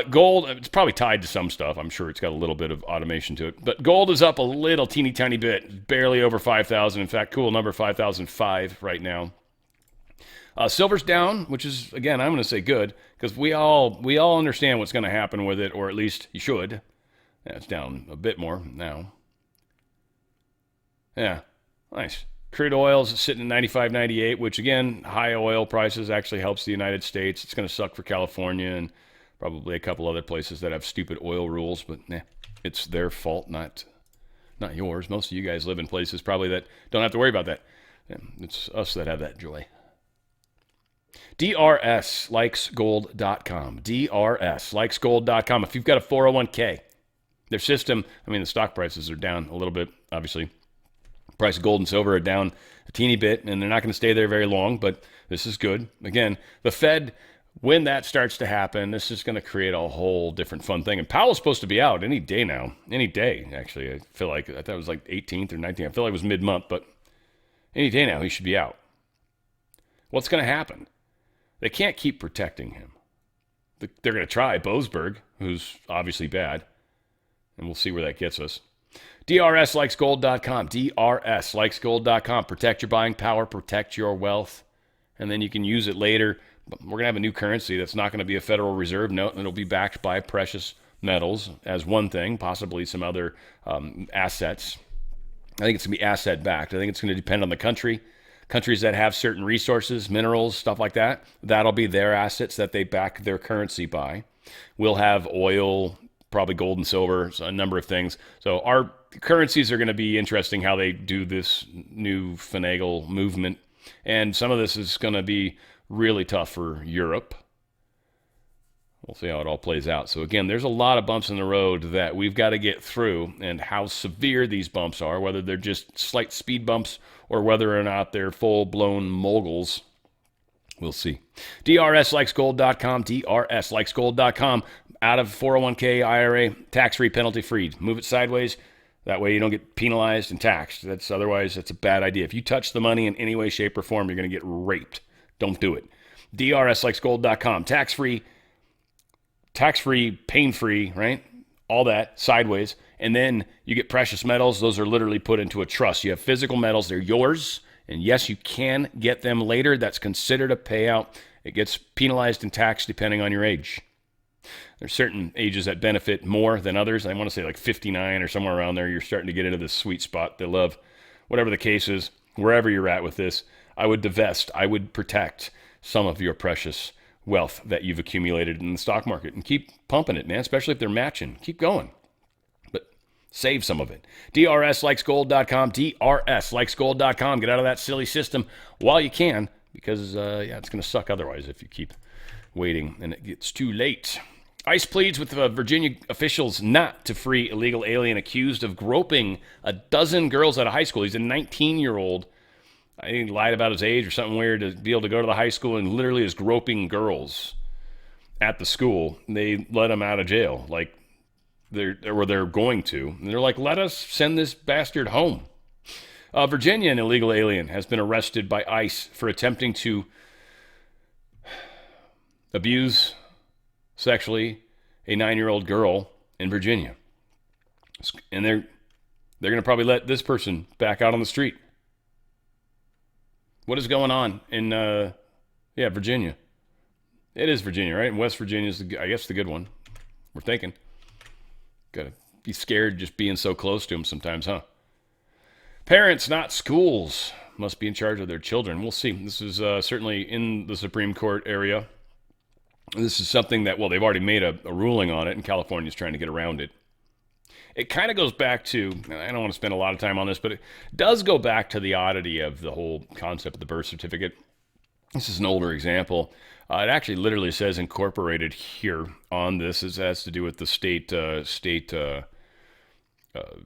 [SPEAKER 1] Gold, it's probably tied to some stuff. I'm sure it's got a little bit of automation to it. But gold is up a little teeny tiny bit, barely over 5,000. In fact, cool number, 5,005 right now. Silver's down, which is, again, I'm going to say good, because we all understand what's going to happen with it, or at least you should. Yeah, it's down a bit more now. Yeah, nice. Crude oil's sitting at 95.98, which, again, high oil prices actually helps the United States. It's going to suck for California and probably a couple other places that have stupid oil rules, but it's their fault, not yours. Most of you guys live in places probably that don't have to worry about that. It's us that have that joy. DRSlikesgold.com. DRSlikesgold.com. If you've got a 401k, their system, the stock prices are down a little bit, obviously. Price of gold and silver are down a teeny bit, and they're not going to stay there very long, but this is good. Again, the Fed, when that starts to happen, this is going to create a whole different fun thing. And Powell's supposed to be out any day now. Any day, actually. I thought it was 18th or 19th. I feel like it was mid-month, but any day now he should be out. What's going to happen? They can't keep protecting him. They're going to try Boasberg, who's obviously bad, and we'll see where that gets us. DRSlikesgold.com. DRSlikesgold.com. Protect your buying power, protect your wealth, and then you can use it later. But we're going to have a new currency that's not going to be a Federal Reserve note, and it'll be backed by precious metals as one thing, possibly some other assets. I think it's going to be asset-backed. I think it's going to depend on the country. Countries that have certain resources, minerals, stuff like that, that'll be their assets that they back their currency by. We'll have oil, probably gold and silver, so a number of things. So our currencies are going to be interesting how they do this new finagle movement. And some of this is going to be really tough for Europe. We'll see how it all plays out. So again, there's a lot of bumps in the road that we've got to get through, and how severe these bumps are, whether they're just slight speed bumps or whether or not they're full-blown moguls. We'll see. DRSlikesgold.com, DRSlikesgold.com. Out of 401k, IRA, tax-free, penalty-free. Move it sideways, That way you don't get penalized and taxed. Otherwise, that's a bad idea. If you touch the money in any way, shape, or form, you're going to get raped. Don't do it. DRSlikesgold.com. Tax-free, pain-free, right? All that, sideways. And then you get precious metals. Those are literally put into a trust. You have physical metals. They're yours. And yes, you can get them later. That's considered a payout. It gets penalized and taxed depending on your age. There's certain ages that benefit more than others. I want to say like 59 or somewhere around there. You're starting to get into this sweet spot they love. Whatever the case is, wherever you're at with this, I would divest. I would protect some of your precious wealth that you've accumulated in the stock market and keep pumping it, man, especially if they're matching. Keep going. But save some of it. DRSlikesgold.com. DRSlikesgold.com. Get out of that silly system while you can because, it's going to suck otherwise if you keep waiting and it gets too late. ICE pleads with Virginia officials not to free illegal alien accused of groping a dozen girls at a high school. He's a 19-year-old. I think he lied about his age or something weird to be able to go to the high school and literally is groping girls at the school. They let him out of jail, like they're going to. And they're like, let us send this bastard home. Virginia, an illegal alien, has been arrested by ICE for attempting to abuse sexually a 9-year-old girl in Virginia. And they're going to probably let this person back out on the street. What is going on in, Virginia? It is Virginia, right? And West Virginia is, I guess, the good one. We're thinking. Got to be scared just being so close to them sometimes, huh? Parents, not schools, must be in charge of their children. We'll see. This is certainly in the Supreme Court area. This is something that, they've already made a ruling on it, and California's trying to get around it. It kind of goes back to, and I don't want to spend a lot of time on this, but it does go back to the oddity of the whole concept of the birth certificate. This is an older example. It actually literally says incorporated here on this. It has to do with the state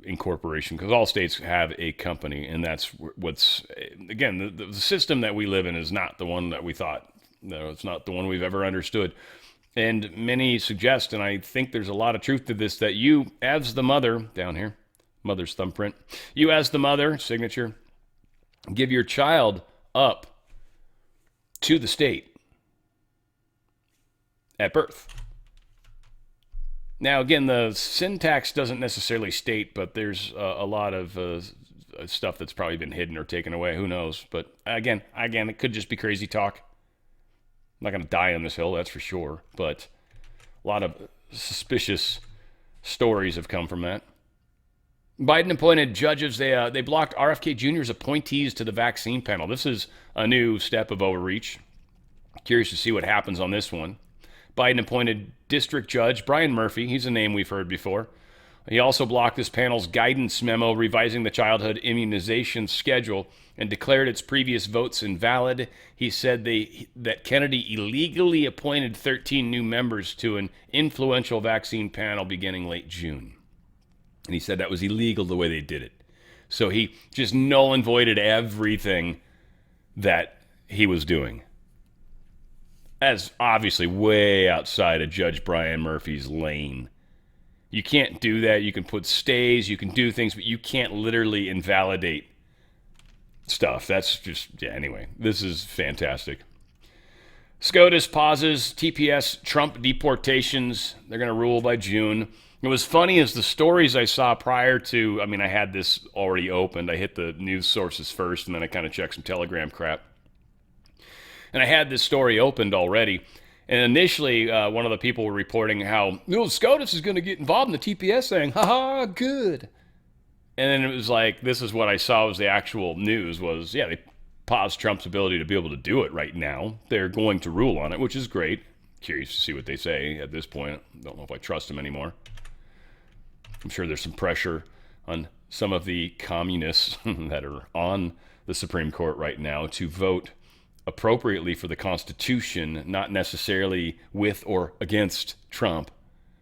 [SPEAKER 1] incorporation, because all states have a company, and that's what's, again, the system that we live in is not the one that we thought. No, it's not the one we've ever understood. And many suggest, and I think there's a lot of truth to this, that you, as the mother, down here, mother's thumbprint, you as the mother, signature, give your child up to the state at birth. Now, again, the syntax doesn't necessarily state, but there's a lot of stuff that's probably been hidden or taken away. Who knows? But again, it could just be crazy talk. I'm not going to die on this hill, that's for sure. But a lot of suspicious stories have come from that. Biden appointed judges. They blocked RFK Jr.'s appointees to the vaccine panel. This is a new step of overreach. Curious to see what happens on this one. Biden appointed District Judge Brian Murphy. He's a name we've heard before. He also blocked this panel's guidance memo revising the childhood immunization schedule and declared its previous votes invalid. He said that Kennedy illegally appointed 13 new members to an influential vaccine panel beginning late June. And he said that was illegal the way they did it. So he just null and voided everything that he was doing. That's obviously way outside of Judge Brian Murphy's lane. You can't do that. You can put stays, you can do things, but you can't literally invalidate stuff. That's just, anyway, this is fantastic. SCOTUS pauses TPS Trump deportations. They're going to rule by June. It was funny as the stories I saw prior to, I had this already opened. I hit the news sources first, and then I kind of checked some Telegram crap. And I had this story opened already. And initially, one of the people were reporting how, SCOTUS is going to get involved in the TPS thing. Ha-ha, good. And then it was like, this is what I saw was the actual news was, they paused Trump's ability to be able to do it right now. They're going to rule on it, which is great. Curious to see what they say at this point. Don't know if I trust them anymore. I'm sure there's some pressure on some of the communists that are on the Supreme Court right now to vote appropriately for the Constitution, not necessarily with or against Trump,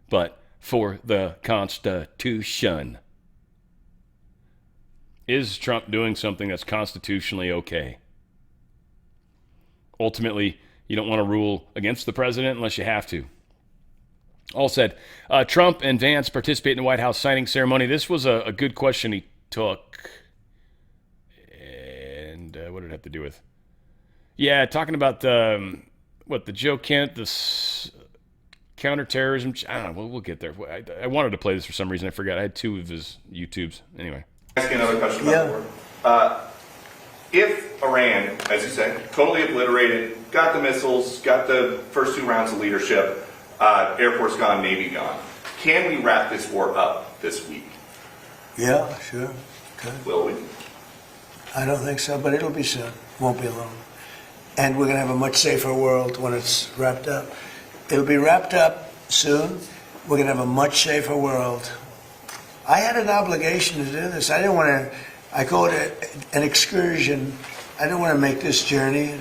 [SPEAKER 1] but for the Constitution. Is Trump doing something that's constitutionally okay? Ultimately, you don't want to rule against the president unless you have to. All said. Trump and Vance participate in the White House signing ceremony. This was a good question he took. And what did it have to do with? Yeah, talking about the Joe Kent, this counterterrorism. I don't know. We'll get there. I wanted to play this for some reason. I forgot. I had 2 of his YouTubes. Anyway.
[SPEAKER 12] Ask you another question about the war. If Iran, as you said, totally obliterated, got the missiles, got the first 2 rounds of leadership, Air Force gone, Navy gone, can we wrap this war up this week?
[SPEAKER 11] Yeah, sure. Good.
[SPEAKER 12] Will we?
[SPEAKER 11] I don't think so, but it'll be soon. Won't be long. And we're going to have a much safer world when it's wrapped up. It'll be wrapped up soon. We're going to have a much safer world. I had an obligation to do this. I didn't want to, I call it an excursion. I didn't want to make this journey.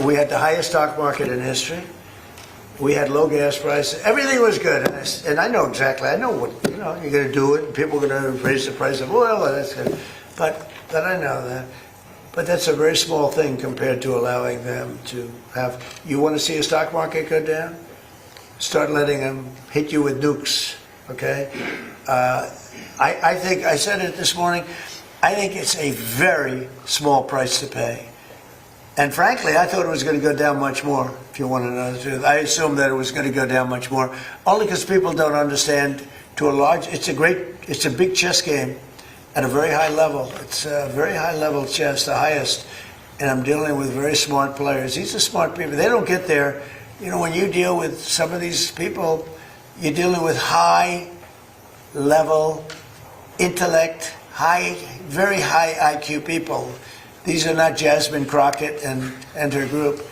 [SPEAKER 11] We had the highest stock market in history. We had low gas prices. Everything was good. And I know exactly, I know what, you're going to do it. And people are going to raise the price of oil. And that's good. But I know that. But that's a very small thing compared to allowing them to have, you want to see a stock market go down? Start letting them hit you with nukes, okay? I think, I said it this morning, I think it's a very small price to pay. And frankly, I thought it was going to go down much more, if you want to know the truth. I assumed that it was going to go down much more, only because people don't understand to a large, it's a big chess game at a very high level. It's a very high level chess, the highest. And I'm dealing with very smart players. These are smart people. They don't get there. When you deal with some of these people, you're dealing with high level intellect, very high IQ people. These are not Jasmine Crockett and her group.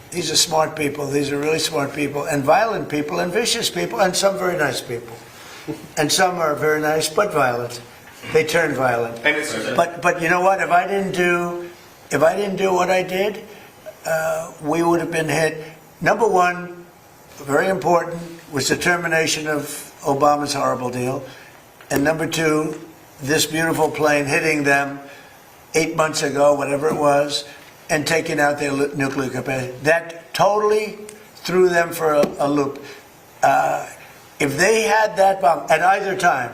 [SPEAKER 11] These are smart people. These are really smart people, and violent people, and vicious people, and some very nice people. And some are very nice but violent. They turn violent. But you know what? If I didn't do what I did, we would have been hit. Number one, very important, was the termination of Obama's horrible deal. And number two, this beautiful plane hitting them 8 months ago, whatever it was, and taking out their nuclear capacity. That totally threw them for a loop. If they had that bomb at either time,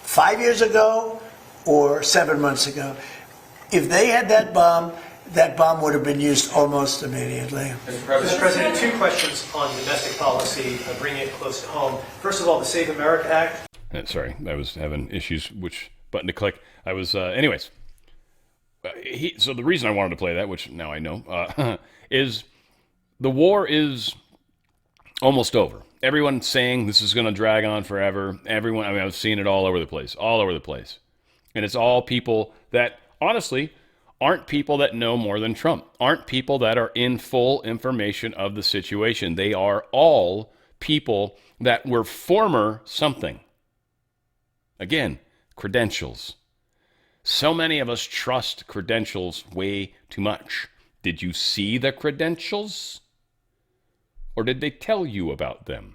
[SPEAKER 11] 5 years ago or 7 months ago, if they had that bomb would have been used almost immediately.
[SPEAKER 13] Mr. President, 2 questions on domestic policy, bringing it close to home. First of all, the Save America Act.
[SPEAKER 1] Sorry, I was having issues which button to click. I was, anyways. So the reason I wanted to play that, which now I know, is the war is almost over. Everyone's saying this is going to drag on forever. Everyone, I was seeing it all over the place. And it's all people that, honestly, aren't people that know more than Trump, aren't people that are in full information of the situation. They are all people that were former something. Again, credentials. So many of us trust credentials way too much. Did you see the credentials? Or did they tell you about them?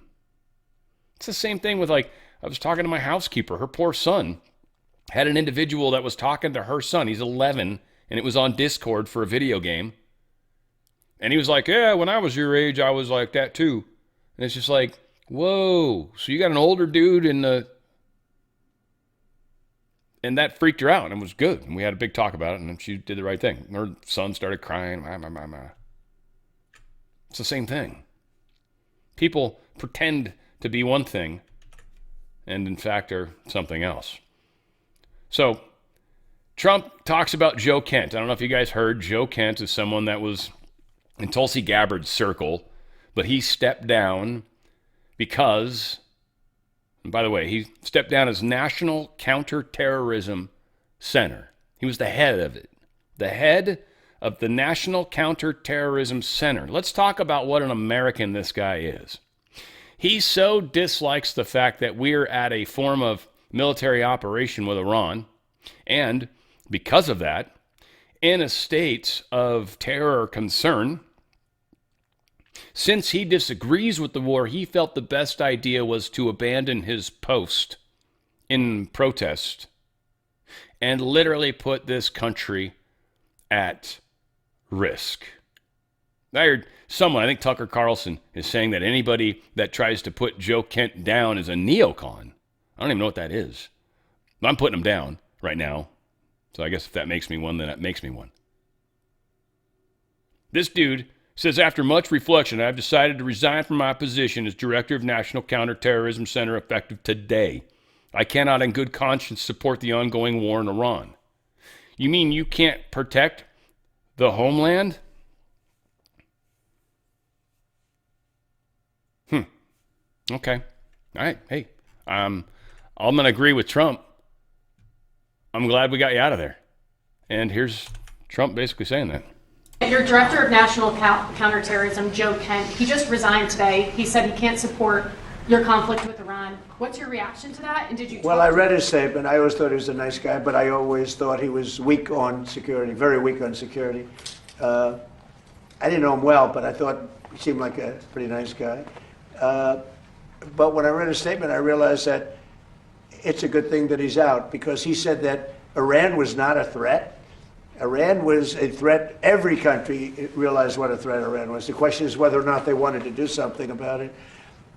[SPEAKER 1] It's the same thing with, I was talking to my housekeeper. Her poor son had an individual that was talking to her son. He's 11, and it was on Discord for a video game. And he was like, yeah, when I was your age, I was like that too. And it's just like, whoa, so you got an older dude and that freaked her out and was good. And we had a big talk about it, and she did the right thing. Her son started crying. It's the same thing. People pretend to be one thing and in fact are something else. So Trump talks about Joe Kent. I don't know if you guys heard. Joe Kent is someone that was in Tulsi Gabbard's circle, but he stepped down because, and by the way, he stepped down as National Counterterrorism Center. He was the head of it, the head of the National Counterterrorism Center. Let's talk about what an American this guy is. He so dislikes the fact that we're at a form of military operation with Iran, and because of that, in a state of terror concern, since he disagrees with the war, he felt the best idea was to abandon his post in protest and literally put this country at risk. I heard someone, I think Tucker Carlson, is saying that anybody that tries to put Joe Kent down is a neocon. I don't even know what that is. I'm putting him down right now. So I guess if that makes me one, then that makes me one. This dude says, after much reflection, I've decided to resign from my position as Director of National Counterterrorism Center effective today. I cannot in good conscience support the ongoing war in Iran. You mean you can't protect the homeland? Okay. All right. Hey, I'm going to agree with Trump. I'm glad we got you out of there. And here's Trump basically saying that.
[SPEAKER 14] Your Director of National Counterterrorism, Joe Kent, he just resigned today. He said he can't support your conflict with Iran. What's your reaction to that? And did you?
[SPEAKER 11] Well, I read his statement. I always thought he was a nice guy, but I always thought he was weak on security, very weak on security. I didn't know him well, but I thought he seemed like a pretty nice guy. But when I read his statement, I realized that it's a good thing that he's out, because he said that Iran was not a threat. Iran was a threat. Every country realized what a threat Iran was. The question is whether or not they wanted to do something about it.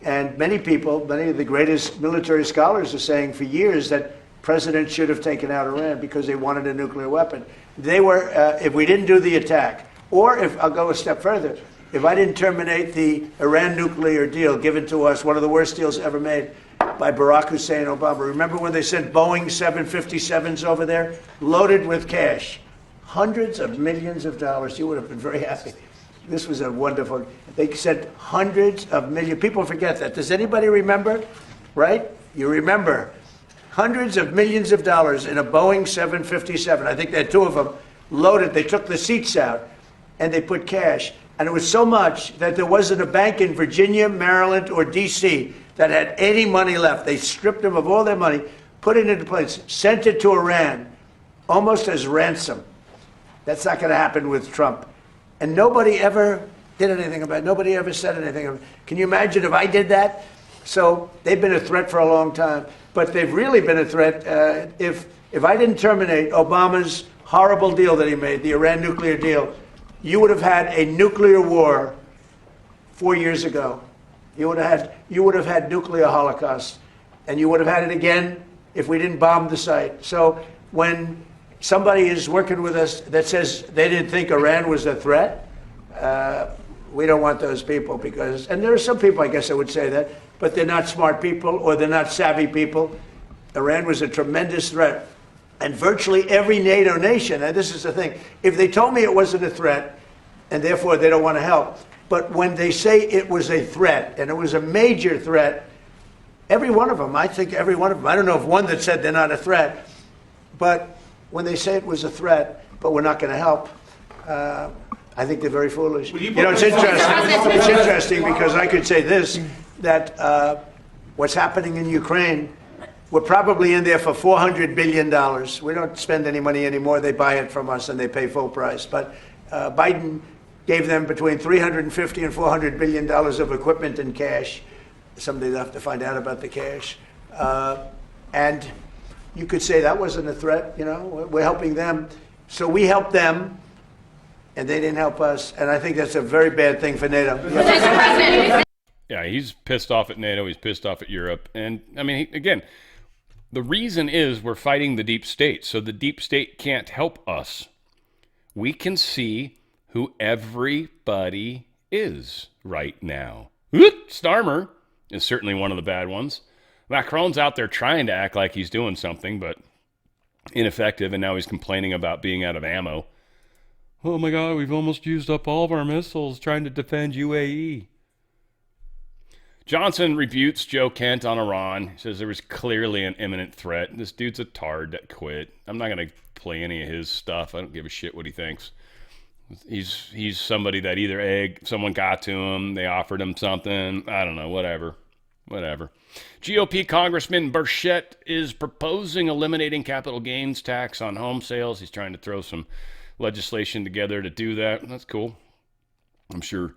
[SPEAKER 11] And many people, many of the greatest military scholars are saying for years that presidents should have taken out Iran because they wanted a nuclear weapon. They were, if we didn't do the attack, or if, I'll go a step further, if I didn't terminate the Iran nuclear deal given to us, one of the worst deals ever made by Barack Hussein Obama. Remember when they sent Boeing 757s over there, loaded with cash? Hundreds of millions of dollars. You would have been very happy. This was a wonderful, they sent hundreds of millions. People forget that. Does anybody remember? Right? You remember. Hundreds of millions of dollars in a Boeing 757. I think they had two of them loaded. They took the seats out and they put cash. And it was so much that there wasn't a bank in Virginia, Maryland, or D.C. that had any money left. They stripped them of all their money, put it into place, sent it to Iran, almost as ransom. That's not going to happen with Trump. And nobody ever did anything about it. Nobody ever said anything about it. Can you imagine if I did that? So they've been a threat for a long time. But they've really been a threat. If I didn't terminate Obama's horrible deal that he made, the Iran nuclear deal, you would have had a nuclear war 4 years ago. You would have had nuclear holocaust, and you would have had it again if we didn't bomb the site. So when somebody is working with us that says they didn't think Iran was a threat, we don't want those people, because, and there are some people, I guess I would say that, but they're not smart people or they're not savvy people. Iran was a tremendous threat. And virtually every NATO nation, and this is the thing, if they told me it wasn't a threat, and therefore they don't want to help, but when they say it was a threat, and it was a major threat, every one of them, I think every one of them, I don't know of one that said they're not a threat, but when they say it was a threat, but we're not going to help, I think they're very foolish. You know, it's interesting. It's interesting because I could say this, that what's happening in Ukraine, we're probably in there for $400 billion. We don't spend any money anymore. They buy it from us and they pay full price. But Biden gave them between $350 and $400 billion of equipment and cash. Someday they'll have to find out about the cash. And you could say that wasn't a threat. You know, we're helping them. So we helped them, and they didn't help us. And I think that's a very bad thing for NATO.
[SPEAKER 1] Yeah, he's pissed off at NATO. He's pissed off at Europe. And, I mean, again, the reason is we're fighting the deep state. So the deep state can't help us. We can see who everybody is right now. Starmer is certainly one of the bad ones. Macron's out there trying to act like he's doing something, but ineffective, and now he's complaining about being out of ammo. Oh my God, we've almost used up all of our missiles trying to defend UAE. Johnson rebukes Joe Kent on Iran. He says there was clearly an imminent threat. This dude's a tard that quit. I'm not going to play any of his stuff. I don't give a shit what he thinks. He's somebody that either someone got to him, they offered him something, I don't know, whatever. GOP Congressman Burchett is proposing eliminating capital gains tax on home sales. He's trying to throw some legislation together to do that. That's cool. I'm sure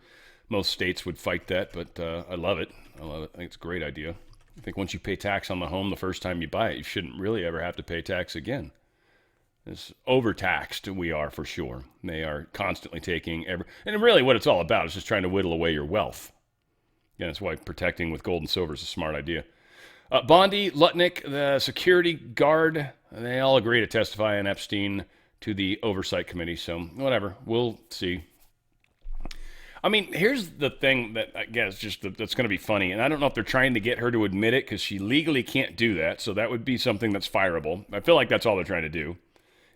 [SPEAKER 1] most states would fight that, but I love it. I think it's a great idea. I think once you pay tax on the home the first time you buy it, you shouldn't really ever have to pay tax again. As overtaxed we are for sure. They are constantly taking and really what it's all about is just trying to whittle away your wealth. Yeah, that's why protecting with gold and silver is a smart idea. Bondi, Lutnick, the security guard, they all agree to testify on Epstein to the Oversight Committee. So whatever, we'll see. I mean, here's the thing that I guess that's going to be funny, and I don't know if they're trying to get her to admit it because she legally can't do that, so that would be something that's fireable. I feel like that's all they're trying to do,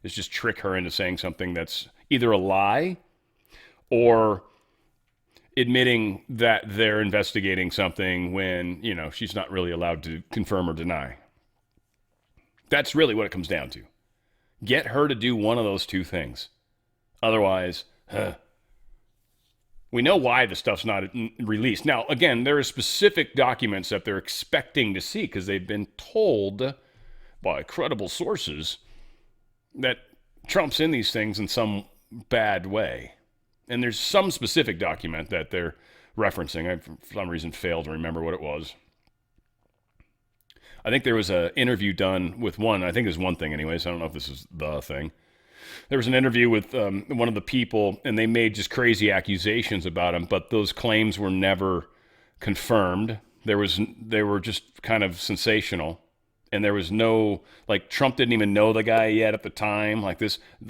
[SPEAKER 1] is just trick her into saying something that's either a lie or admitting that they're investigating something when, she's not really allowed to confirm or deny. That's really what it comes down to. Get her to do one of those two things. Otherwise, we know why the stuff's not released. Now, again, there are specific documents that they're expecting to see because they've been told by credible sources that Trump's in these things in some bad way. And there's some specific document that they're referencing. I, for some reason, failed to remember what it was. I think there was an interview done with one. I think there's one thing anyways. I don't know if this is the thing. There was an interview with one of the people, and they made just crazy accusations about him, but those claims were never confirmed. They were just kind of sensational. And there was no, Trump didn't even know the guy yet at the time.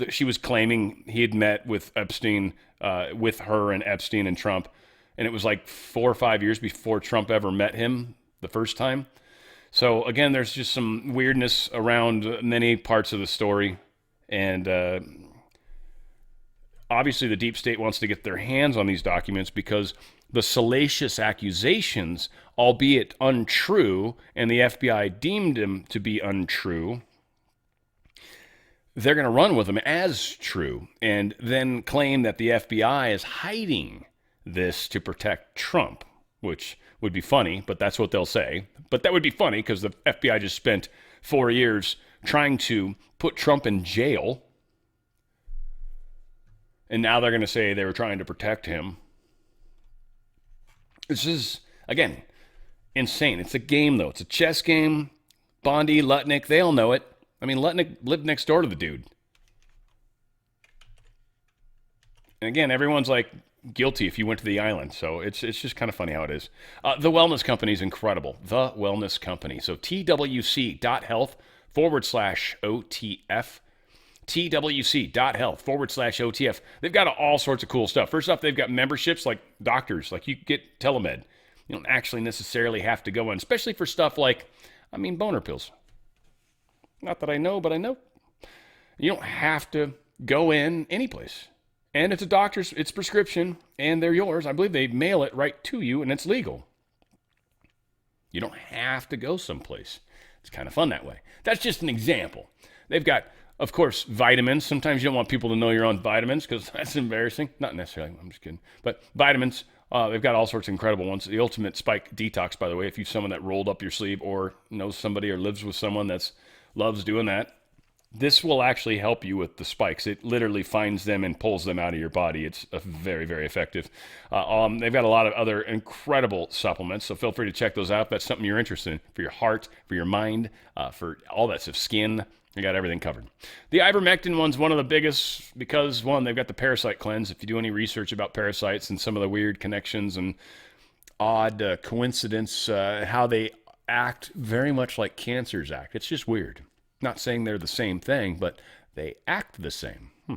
[SPEAKER 1] She was claiming he had met with Epstein, with her and Epstein and Trump. And it was 4 or 5 years before Trump ever met him the first time. So again, there's just some weirdness around many parts of the story. And obviously the deep state wants to get their hands on these documents because the salacious accusations, albeit untrue, and the FBI deemed them to be untrue, they're going to run with them as true and then claim that the FBI is hiding this to protect Trump, which would be funny, but that's what they'll say. But that would be funny because the FBI just spent 4 years trying to put Trump in jail, and now they're going to say they were trying to protect him. This is, again, insane. It's a game, though. It's a chess game. Bondi, Lutnick, they all know it. I mean, Lutnick lived next door to the dude. And again, everyone's guilty if you went to the island. So it's just kind of funny how it is. The Wellness Company is incredible. The Wellness Company. So twc.health/OTF. twc.health/OTF. They've got all sorts of cool stuff. First off, they've got memberships like doctors, you get telemed. You don't actually necessarily have to go in, especially for stuff boner pills. Not that I know, but I know. You don't have to go in any place. And it's a doctor's, it's prescription, and they're yours. I believe they mail it right to you, and it's legal. You don't have to go someplace. It's kind of fun that way. That's just an example. They've got, of course, vitamins. Sometimes you don't want people to know you're on vitamins because that's embarrassing. Not necessarily, I'm just kidding. But vitamins, they've got all sorts of incredible ones. The Ultimate Spike Detox, by the way, if you're someone that rolled up your sleeve or knows somebody or lives with someone that loves doing that, this will actually help you with the spikes. It literally finds them and pulls them out of your body. It's very, very effective. They've got a lot of other incredible supplements, so feel free to check those out if that's something you're interested in for your heart, for your mind, for all that stuff, skin. They got everything covered. The ivermectin one's one of the biggest because, one, they've got the parasite cleanse. If you do any research about parasites and some of the weird connections and odd coincidence, how they act very much like cancers act. It's just weird. Not saying they're the same thing, but they act the same. A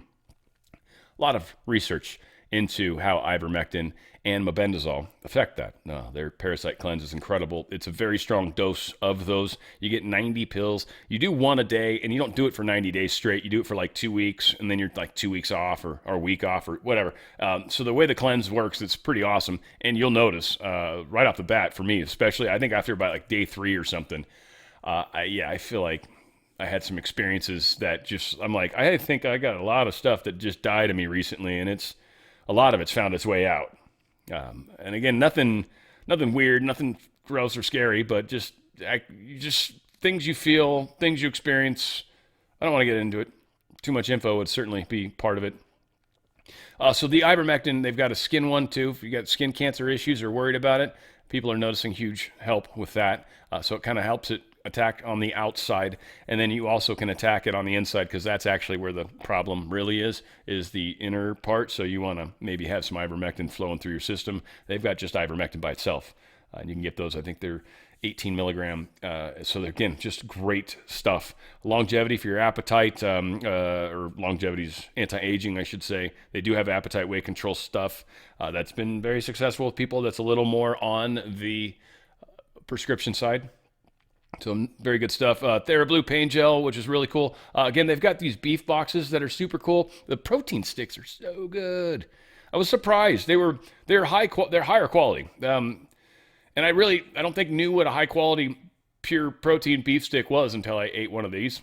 [SPEAKER 1] lot of research into how ivermectin and mebendazole affect that. No, their parasite cleanse is incredible. It's a very strong dose of those. You get 90 pills. You do one a day, and you don't do it for 90 days straight. You do it for 2 weeks, and then you're 2 weeks off or a week off or whatever. So the way the cleanse works, it's pretty awesome. And you'll notice right off the bat, for me especially, I think after about day 3 or something, I feel like I had some experiences that just, I think I got a lot of stuff that just died of me recently, and a lot of it's found its way out. And again, nothing weird, nothing gross or scary, but just things you feel, things you experience. I don't want to get into it. Too much info would certainly be part of it. So the ivermectin, they've got a skin one too. If you got skin cancer issues or worried about it, people are noticing huge help with that. So it kind of helps it attack on the outside, and then you also can attack it on the inside, because that's actually where the problem really is the inner part. So you want to maybe have some ivermectin flowing through your system. They've got just ivermectin by itself. And you can get those, I think they're 18 milligram. So again, just great stuff. Longevity for your appetite, or longevity's anti-aging, I should say. They do have appetite weight control stuff that's been very successful with people that's a little more on the prescription side. So very good stuff. TheraBlue pain gel, which is really cool. Again, they've got these beef boxes that are super cool. The protein sticks are so good. I was surprised. They're higher quality. And I don't think knew what a high quality pure protein beef stick was until I ate one of these.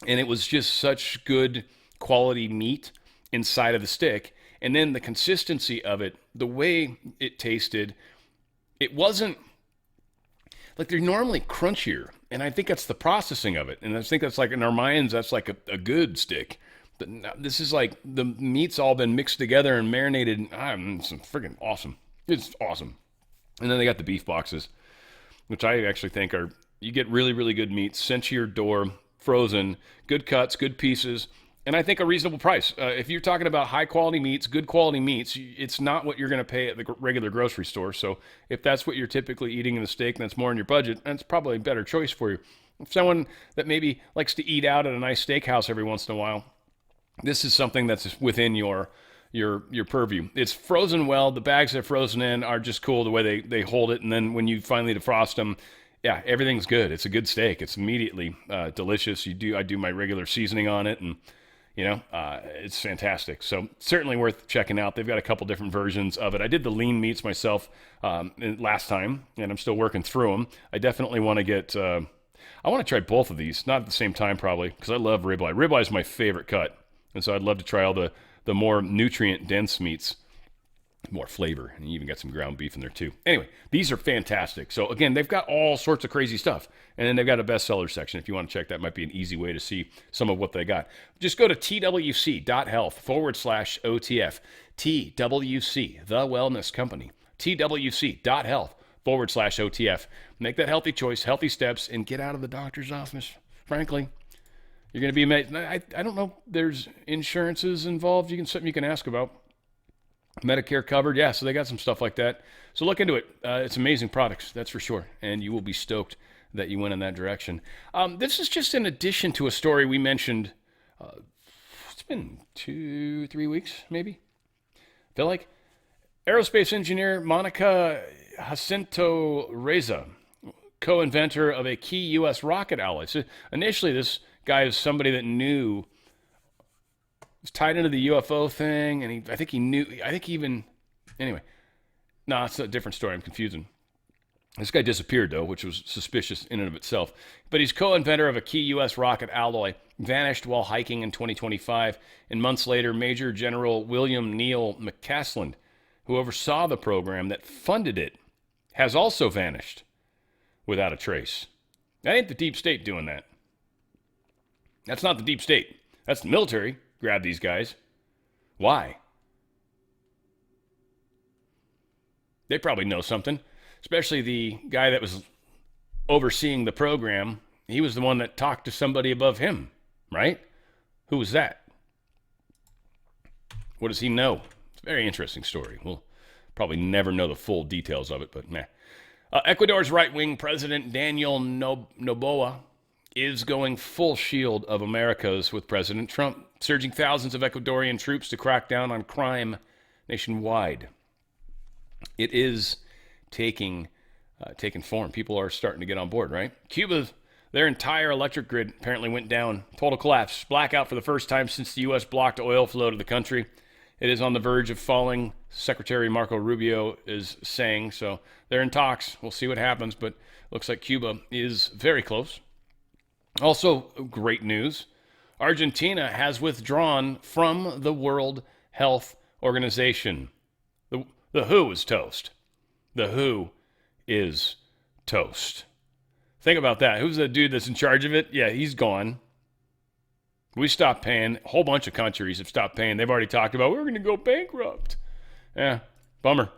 [SPEAKER 1] And it was just such good quality meat inside of the stick. And then the consistency of it, the way it tasted, it wasn't like they're normally crunchier. And I think that's the processing of it. And I think that's like in our minds, that's like a good stick. But this is like the meat's all been mixed together and marinated. It's freaking awesome. It's awesome. And then they got the beef boxes, which I actually think you get really, really good meat sent to your door, frozen, good cuts, good pieces, and I think a reasonable price. If you're talking about high quality meats, good quality meats, it's not what you're going to pay at the regular grocery store. So if that's what you're typically eating in the steak and that's more in your budget, that's probably a better choice for you. If someone that maybe likes to eat out at a nice steakhouse every once in a while, this is something that's within your purview. It's frozen well. The bags they're frozen in are just cool the way they hold it. And then when you finally defrost them, yeah, everything's good. It's a good steak. It's immediately delicious. I do my regular seasoning on it, and it's fantastic. So certainly worth checking out. They've got a couple different versions of it. I did the lean meats myself last time, and I'm still working through them. I definitely want to get. I want to try both of these, not at the same time probably, because I love ribeye. Ribeye is my favorite cut, and so I'd love to try all the more nutrient-dense meats, more flavor, and you even got some ground beef in there too. Anyway, these are fantastic. So again, they've got all sorts of crazy stuff, and then they've got a bestseller section. If you want to check that, might be an easy way to see some of what they got. Just go to twc.health/OTF. TWC, the wellness company. twc.health/OTF. Make that healthy choice, healthy steps, and get out of the doctor's office, frankly. You're going to be amazed. I don't know. There's insurances involved. Something you can ask about. Medicare covered. Yeah, so they got some stuff like that. So look into it. It's amazing products, that's for sure. And you will be stoked that you went in that direction. This is just in addition to a story we mentioned. It's been 2-3 weeks, maybe. I feel like. Aerospace engineer Monica Jacinto Reza, co-inventor of a key U.S. rocket alloy. So initially, this guy is somebody that was tied into the UFO thing, and I think he even, anyway. No, it's a different story. I'm confusing. This guy disappeared, though, which was suspicious in and of itself. But he's co-inventor of a key U.S. rocket alloy, vanished while hiking in 2025, and months later, Major General William Neal McCaslin, who oversaw the program that funded it, has also vanished without a trace. That ain't the deep state doing that. That's not the deep state. That's the military. Grab these guys. Why? They probably know something, especially the guy that was overseeing the program. He was the one that talked to somebody above him, right? Who was that? What does he know? It's a very interesting story. We'll probably never know the full details of it, but meh. Ecuador's right-wing president, Daniel Noboa, is going full shield of Americas with President Trump, surging thousands of Ecuadorian troops to crack down on crime nationwide. It is taking form. People are starting to get on board, right? Cuba, their entire electric grid apparently went down. Total collapse. Blackout for the first time since the U.S. blocked oil flow to the country. It is on the verge of falling, Secretary Marco Rubio is saying. So they're in talks. We'll see what happens, but looks like Cuba is very close. Also, great news. Argentina has withdrawn from the World Health Organization. The WHO is toast. The WHO is toast. Think about that. Who's the dude that's in charge of it? Yeah, he's gone. We stopped paying. A whole bunch of countries have stopped paying. They've already talked about, we're going to go bankrupt. Yeah, bummer.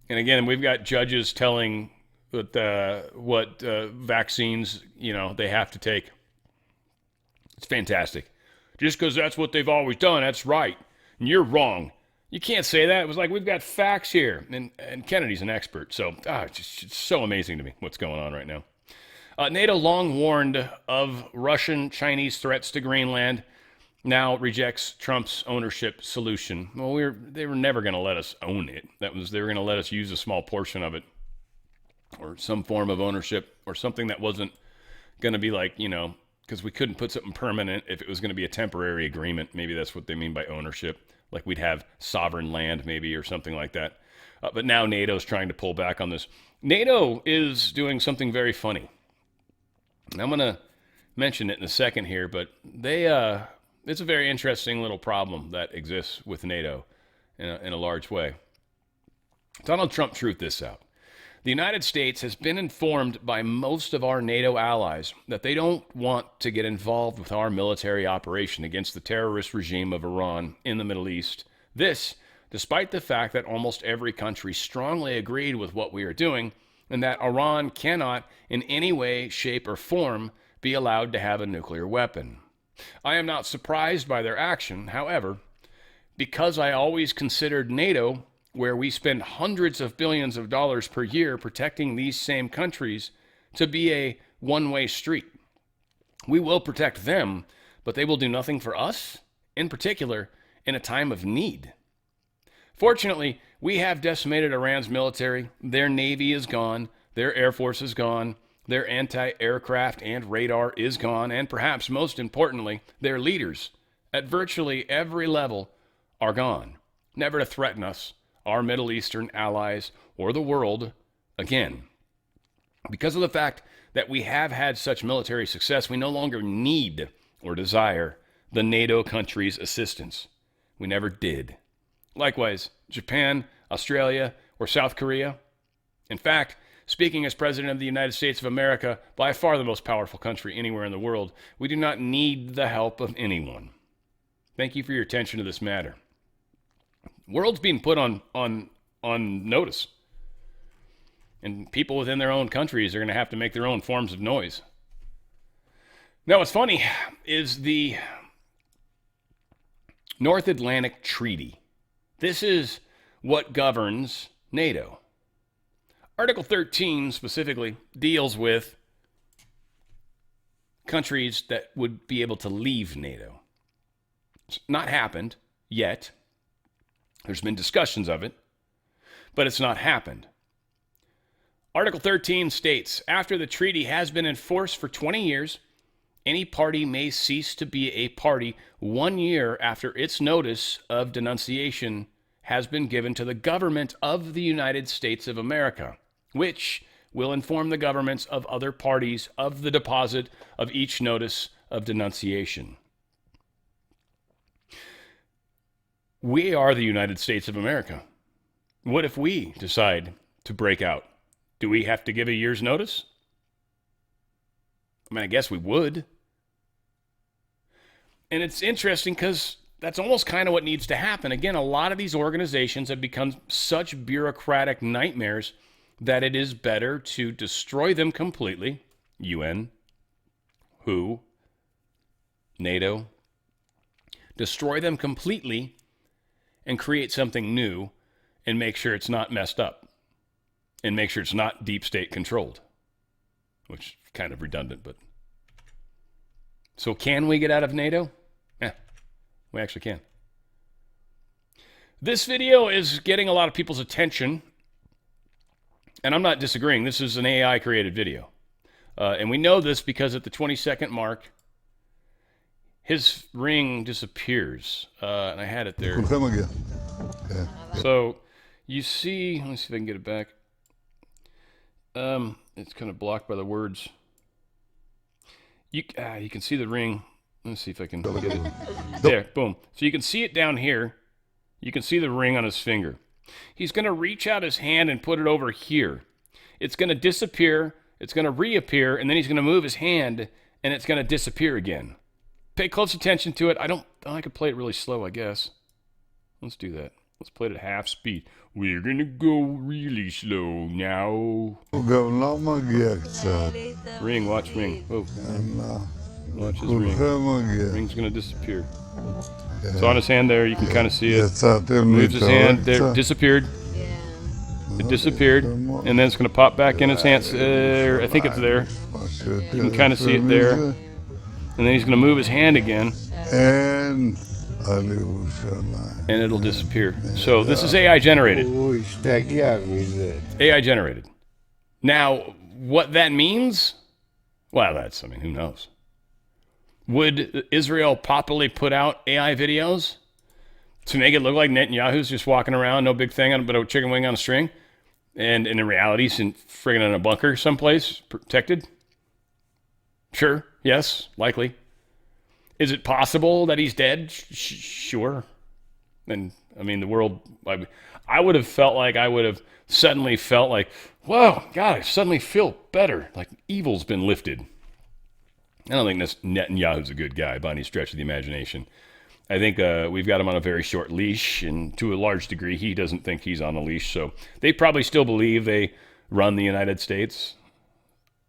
[SPEAKER 1] And again, we've got judges telling what vaccines, they have to take. It's fantastic. Just because that's what they've always done, that's right. And you're wrong. You can't say that. It was like, we've got facts here. And Kennedy's an expert. So it's so amazing to me what's going on right now. NATO long warned of Russian-Chinese threats to Greenland, now rejects Trump's ownership solution. Well, they were never going to let us own it. They were going to let us use a small portion of it, or some form of ownership, or something that wasn't going to be like, because we couldn't put something permanent if it was going to be a temporary agreement. Maybe that's what they mean by ownership. Like we'd have sovereign land maybe, or something like that. But now NATO's trying to pull back on this. NATO is doing something very funny. I'm going to mention it in a second here, but it's a very interesting little problem that exists with NATO in a large way. Donald Trump truthed this out. The United States has been informed by most of our NATO allies that they don't want to get involved with our military operation against the terrorist regime of Iran in the Middle East. This, despite the fact that almost every country strongly agreed with what we are doing, and that Iran cannot in any way, shape, or form be allowed to have a nuclear weapon. I am not surprised by their action, however, because I always considered NATO, where we spend hundreds of billions of dollars per year protecting these same countries, to be a one-way street. We will protect them, but they will do nothing for us, in particular, in a time of need. Fortunately, we have decimated Iran's military. Their navy is gone. Their air force is gone. Their anti-aircraft and radar is gone. And perhaps most importantly, their leaders at virtually every level are gone, never to threaten us, our Middle Eastern allies, or the world again. Because of the fact that we have had such military success, we no longer need or desire the NATO countries' assistance. We never did. Likewise, Japan, Australia, or South Korea. In fact, speaking as President of the United States of America, by far the most powerful country anywhere in the world, we do not need the help of anyone. Thank you for your attention to this matter. The world's being put on notice. And people within their own countries are going to have to make their own forms of noise. Now, what's funny is the North Atlantic Treaty. This is what governs NATO. Article 13 specifically deals with countries that would be able to leave NATO. It's not happened yet. There's been discussions of it, but it's not happened. Article 13 states, after the treaty has been in force for 20 years, any party may cease to be a party 1 year after its notice of denunciation has been given to the government of the United States of America, which will inform the governments of other parties of the deposit of each notice of denunciation. We are the United States of America. What if we decide to break out? Do we have to give a year's notice? I mean, I guess we would. And it's interesting because that's almost kind of what needs to happen. Again, a lot of these organizations have become such bureaucratic nightmares that it is better to destroy them completely. UN, WHO, NATO. Destroy them completely and create something new and make sure it's not messed up. And make sure it's not deep state controlled. Which is kind of redundant, but... So can we get out of NATO? Yeah, we actually can. This video is getting a lot of people's attention. And I'm not disagreeing. This is an AI-created video. And we know this because at the 20-second mark, his ring disappears. And I had it there. So you see... Let me see if I can get it back. It's kind of blocked by the words. You can see the ring. Let's see if I can get it. There, boom. So you can see it down here. You can see the ring on his finger. He's going to reach out his hand and put it over here. It's going to disappear. It's going to reappear, and then he's going to move his hand, and it's going to disappear again. Pay close attention to it. I could play it really slow, I guess. Let's do that. Let's play it at half speed. We're gonna go really slow now. Ring, watch Ring. Oh. Watch his ring. Ring's gonna disappear. It's on his hand there. You can kind of see it. Moves his hand. There, disappeared. It disappeared, and then it's gonna pop back in his hands. I think it's there. You can kind of see it there. And then he's gonna move his hand again. And it'll disappear. So this is AI generated. AI generated. Now, what that means? Well, I mean, who knows? Would Israel popularly put out AI videos to make it look like Netanyahu's just walking around, no big thing, but a chicken wing on a string? And in reality, he's friggin' in a bunker someplace, protected? Sure, yes, likely. Is it possible that he's dead? Sure. And, I mean, the world, I would have suddenly felt like, whoa, God, I suddenly feel better. Like evil's been lifted. I don't think Netanyahu's a good guy by any stretch of the imagination. I think we've got him on a very short leash, and to a large degree, he doesn't think he's on a leash. So they probably still believe they run the United States.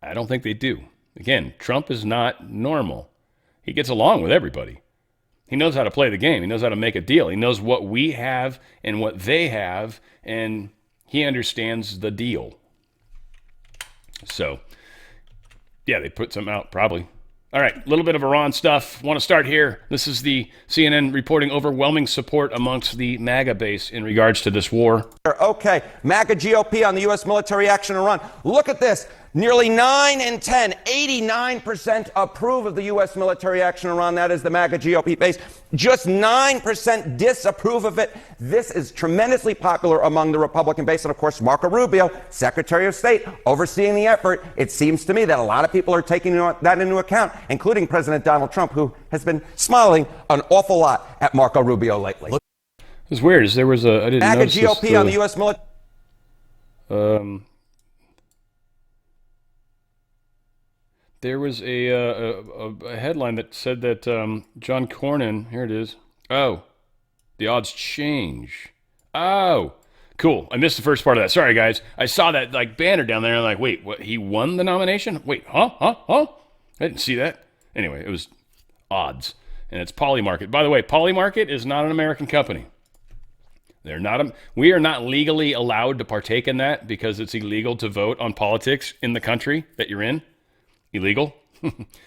[SPEAKER 1] I don't think they do. Again, Trump is not normal. He gets along with everybody. He knows how to play the game. He knows how to make a deal. He knows what we have and what they have, and he understands the deal. So, yeah, they put some out probably. All right, a little bit of Iran stuff. Want to start here. This is the CNN reporting overwhelming support amongst the MAGA base in regards to this war.
[SPEAKER 8] Okay, MAGA GOP on the U.S. military action in Iran. Look at this. Nearly 9 in 10, 89% approve of the U.S. military action in Iran. That is the MAGA GOP base. Just 9% disapprove of it. This is tremendously popular among the Republican base. And, of course, Marco Rubio, Secretary of State, overseeing the effort. It seems to me that a lot of people are taking that into account, including President Donald Trump, who has been smiling an awful lot at Marco Rubio lately.
[SPEAKER 1] It's weird. There was I didn't
[SPEAKER 8] MAGA
[SPEAKER 1] notice
[SPEAKER 8] GOP
[SPEAKER 1] this,
[SPEAKER 8] on the U.S. military.
[SPEAKER 1] There was a headline that said that John Cornyn, here it is. Oh, the odds change. Oh, cool. I missed the first part of that. Sorry, guys. I saw that banner down there. And I'm like, wait, what? He won the nomination? Wait, huh? I didn't see that. Anyway, it was odds, and it's Polymarket. By the way, Polymarket is not an American company. They're not. We are not legally allowed to partake in that because it's illegal to vote on politics in the country that you're in. Illegal.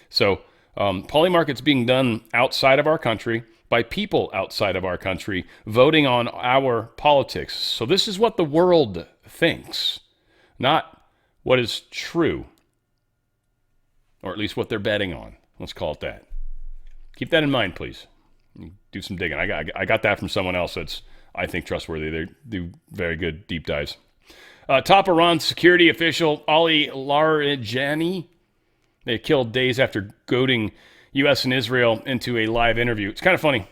[SPEAKER 1] So Polymarket's being done outside of our country by people outside of our country voting on our politics. So this is what the world thinks, not what is true, or at least what they're betting on. Let's call it that. Keep that in mind, please. Do some digging. I got that from someone else that's, I think, trustworthy. They do very good deep dives. Top Iran security official Ali Larijani. They killed days after goading U.S. and Israel into a live interview. It's kind of funny.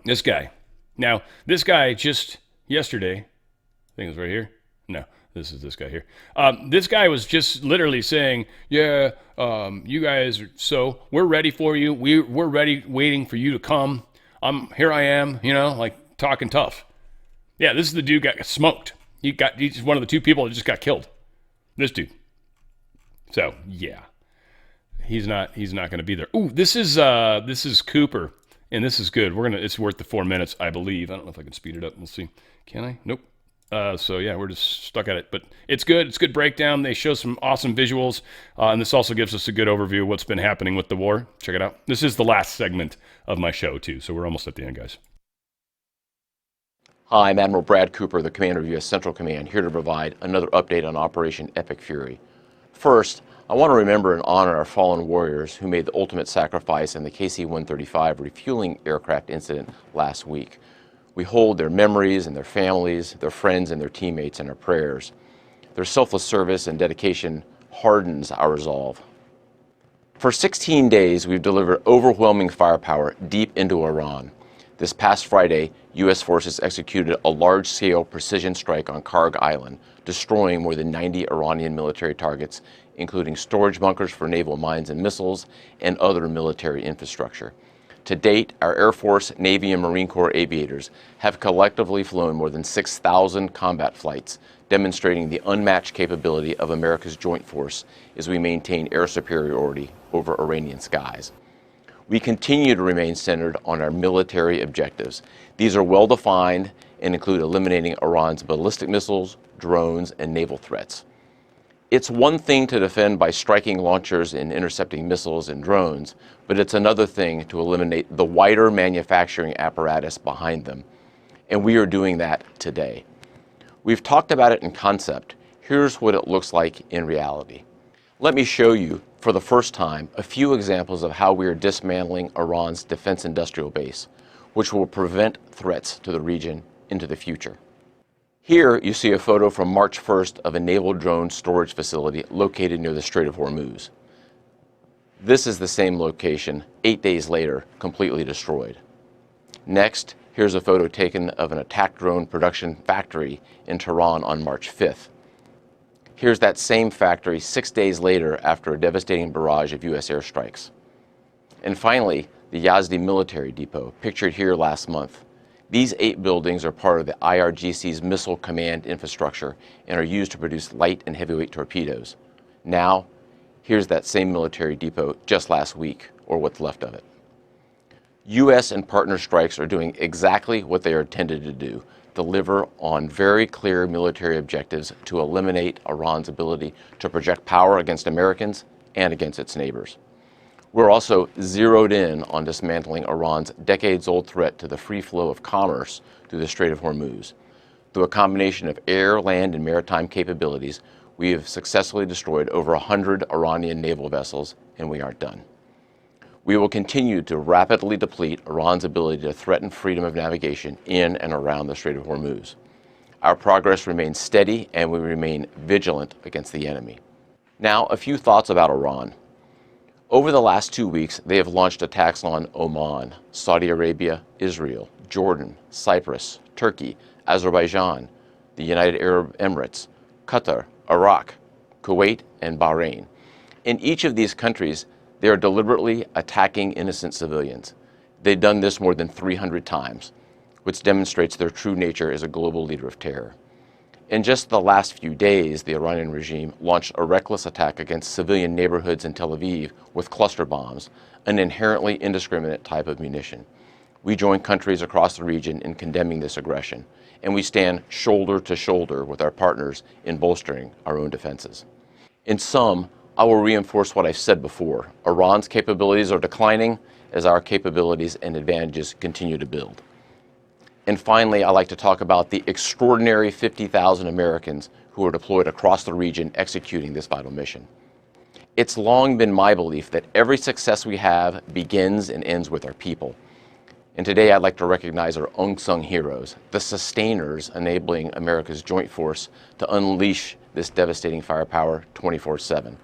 [SPEAKER 1] This guy. Now, this guy just yesterday, I think it was right here. No, this is this guy here. This guy was just literally saying, yeah, you guys, we're ready for you. We're ready, waiting for you to come. Here I am, talking tough. Yeah, this is the dude got smoked. He's one of the two people that just got killed. This dude. So, yeah. He's not going to be there. Ooh, this is Cooper, and this is good. It's worth the 4 minutes, I believe. I don't know if I can speed it up. We'll see. Can I? Nope. So yeah, we're just stuck at it, but it's good. It's a good breakdown. They show some awesome visuals, and this also gives us a good overview of what's been happening with the war. Check it out. This is the last segment of my show too, so we're almost at the end, guys.
[SPEAKER 15] Hi, I'm Admiral Brad Cooper, the commander of U.S. Central Command, here to provide another update on Operation Epic Fury. First, I want to remember and honor our fallen warriors who made the ultimate sacrifice in the KC-135 refueling aircraft incident last week. We hold their memories and their families, their friends and their teammates in our prayers. Their selfless service and dedication hardens our resolve. For 16 days, we've delivered overwhelming firepower deep into Iran. This past Friday, U.S. forces executed a large-scale precision strike on Karg Island, destroying more than 90 Iranian military targets, including storage bunkers for naval mines and missiles and other military infrastructure. To date, our Air Force, Navy, and Marine Corps aviators have collectively flown more than 6,000 combat flights, demonstrating the unmatched capability of America's joint force as we maintain air superiority over Iranian skies. We continue to remain centered on our military objectives. These are well defined and include eliminating Iran's ballistic missiles, drones, and naval threats. It's one thing to defend by striking launchers and intercepting missiles and drones, but it's another thing to eliminate the wider manufacturing apparatus behind them. And we are doing that today. We've talked about it in concept. Here's what it looks like in reality. Let me show you, for the first time, a few examples of how we are dismantling Iran's defense industrial base, which will prevent threats to the region into the future. Here you see a photo from March 1st of a naval drone storage facility located near the Strait of Hormuz. This is the same location 8 days later, completely destroyed. Next, here's a photo taken of an attack drone production factory in Tehran on March 5th. Here's that same factory 6 days later after a devastating barrage of U.S. airstrikes. And finally, the Yazdi military depot, pictured here last month. These 8 buildings are part of the IRGC's missile command infrastructure and are used to produce light and heavyweight torpedoes. Now, here's that same military depot just last week, or what's left of it. U.S. and partner strikes are doing exactly what they are intended to do, deliver on very clear military objectives to eliminate Iran's ability to project power against Americans and against its neighbors. We're also zeroed in on dismantling Iran's decades-old threat to the free flow of commerce through the Strait of Hormuz. Through a combination of air, land, and maritime capabilities, we have successfully destroyed over 100 Iranian naval vessels, and we aren't done. We will continue to rapidly deplete Iran's ability to threaten freedom of navigation in and around the Strait of Hormuz. Our progress remains steady, and we remain vigilant against the enemy. Now, a few thoughts about Iran. Over the last 2 weeks, they have launched attacks on Oman, Saudi Arabia, Israel, Jordan, Cyprus, Turkey, Azerbaijan, the United Arab Emirates, Qatar, Iraq, Kuwait, and Bahrain. In each of these countries, they are deliberately attacking innocent civilians. They've done this more than 300 times, which demonstrates their true nature as a global leader of terror. In just the last few days, the Iranian regime launched a reckless attack against civilian neighborhoods in Tel Aviv with cluster bombs, an inherently indiscriminate type of munition. We join countries across the region in condemning this aggression, and we stand shoulder to shoulder with our partners in bolstering our own defenses. In sum, I will reinforce what I've said before. Iran's capabilities are declining as our capabilities and advantages continue to build. And finally, I'd like to talk about the extraordinary 50,000 Americans who are deployed across the region executing this vital mission. It's long been my belief that every success we have begins and ends with our people. And today I'd like to recognize our unsung heroes, the sustainers enabling America's joint force to unleash this devastating firepower 24/7.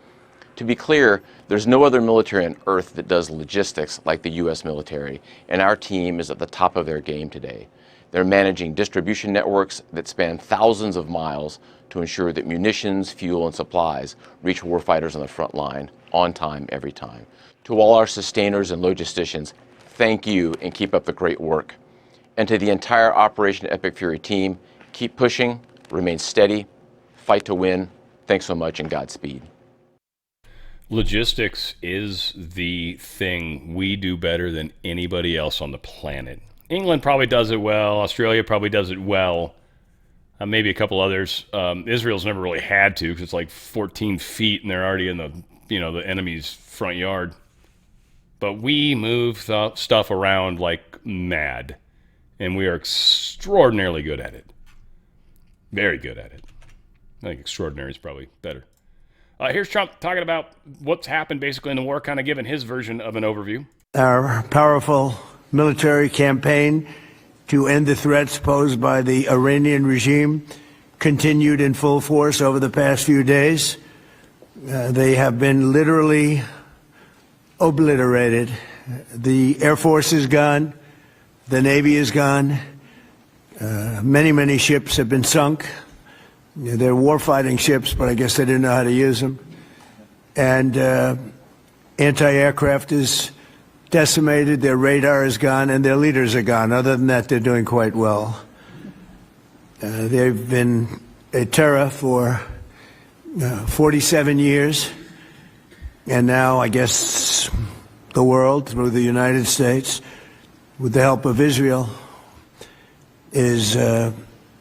[SPEAKER 15] To be clear, there's no other military on earth that does logistics like the U.S. military, and our team is at the top of their game today. They're managing distribution networks that span thousands of miles to ensure that munitions, fuel, and supplies reach warfighters on the front line on time, every time. To all our sustainers and logisticians, thank you and keep up the great work. And to the entire Operation Epic Fury team, keep pushing, remain steady, fight to win. Thanks so much and Godspeed.
[SPEAKER 1] Logistics is the thing we do better than anybody else on the planet. England probably does it well. Australia probably does it well. Maybe a couple others. Israel's never really had to because it's like 14 feet and they're already in the enemy's front yard. But we move stuff around like mad, and we are extraordinarily good at it. Very good at it. I think extraordinary is probably better. Here's Trump talking about what's happened basically in the war, kind of giving his version of an overview.
[SPEAKER 11] Our powerful military campaign to end the threats posed by the Iranian regime continued in full force over the past few days. They have been literally obliterated. The Air Force is gone. The Navy is gone. Many ships have been sunk. They're warfighting ships, but I guess they didn't know how to use them. And anti-aircraft is decimated, their radar is gone, and their leaders are gone. Other than that, they're doing quite well. They've been a terror for 47 years, and now I guess the world, through the United States, with the help of Israel, is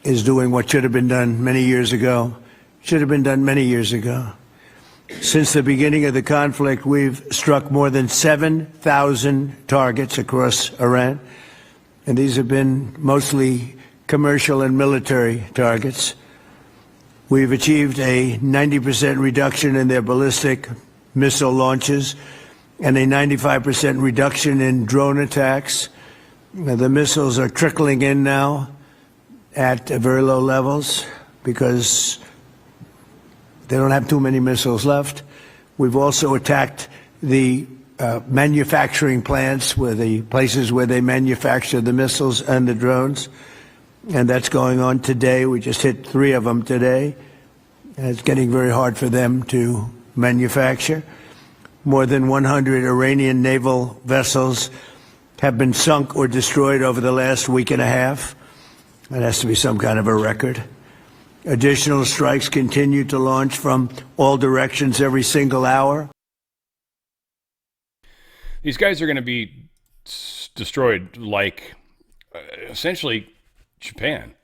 [SPEAKER 11] doing what should have been done many years ago. Should have been done many years ago. Since the beginning of the conflict, we've struck more than 7,000 targets across Iran, and these have been mostly commercial and military targets. We've achieved a 90% reduction in their ballistic missile launches and a 95% reduction in drone attacks. The missiles are trickling in now at very low levels because they don't have too many missiles left. We've also attacked the manufacturing plants, where the places where they manufacture the missiles and the drones, and that's going on today. We just hit 3 of them today, and it's getting very hard for them to manufacture. More than 100 Iranian naval vessels have been sunk or destroyed over the last week and a half. That has to be some kind of a record. Additional strikes continue to launch from all directions every single hour.
[SPEAKER 1] These guys are going to be destroyed like essentially Japan,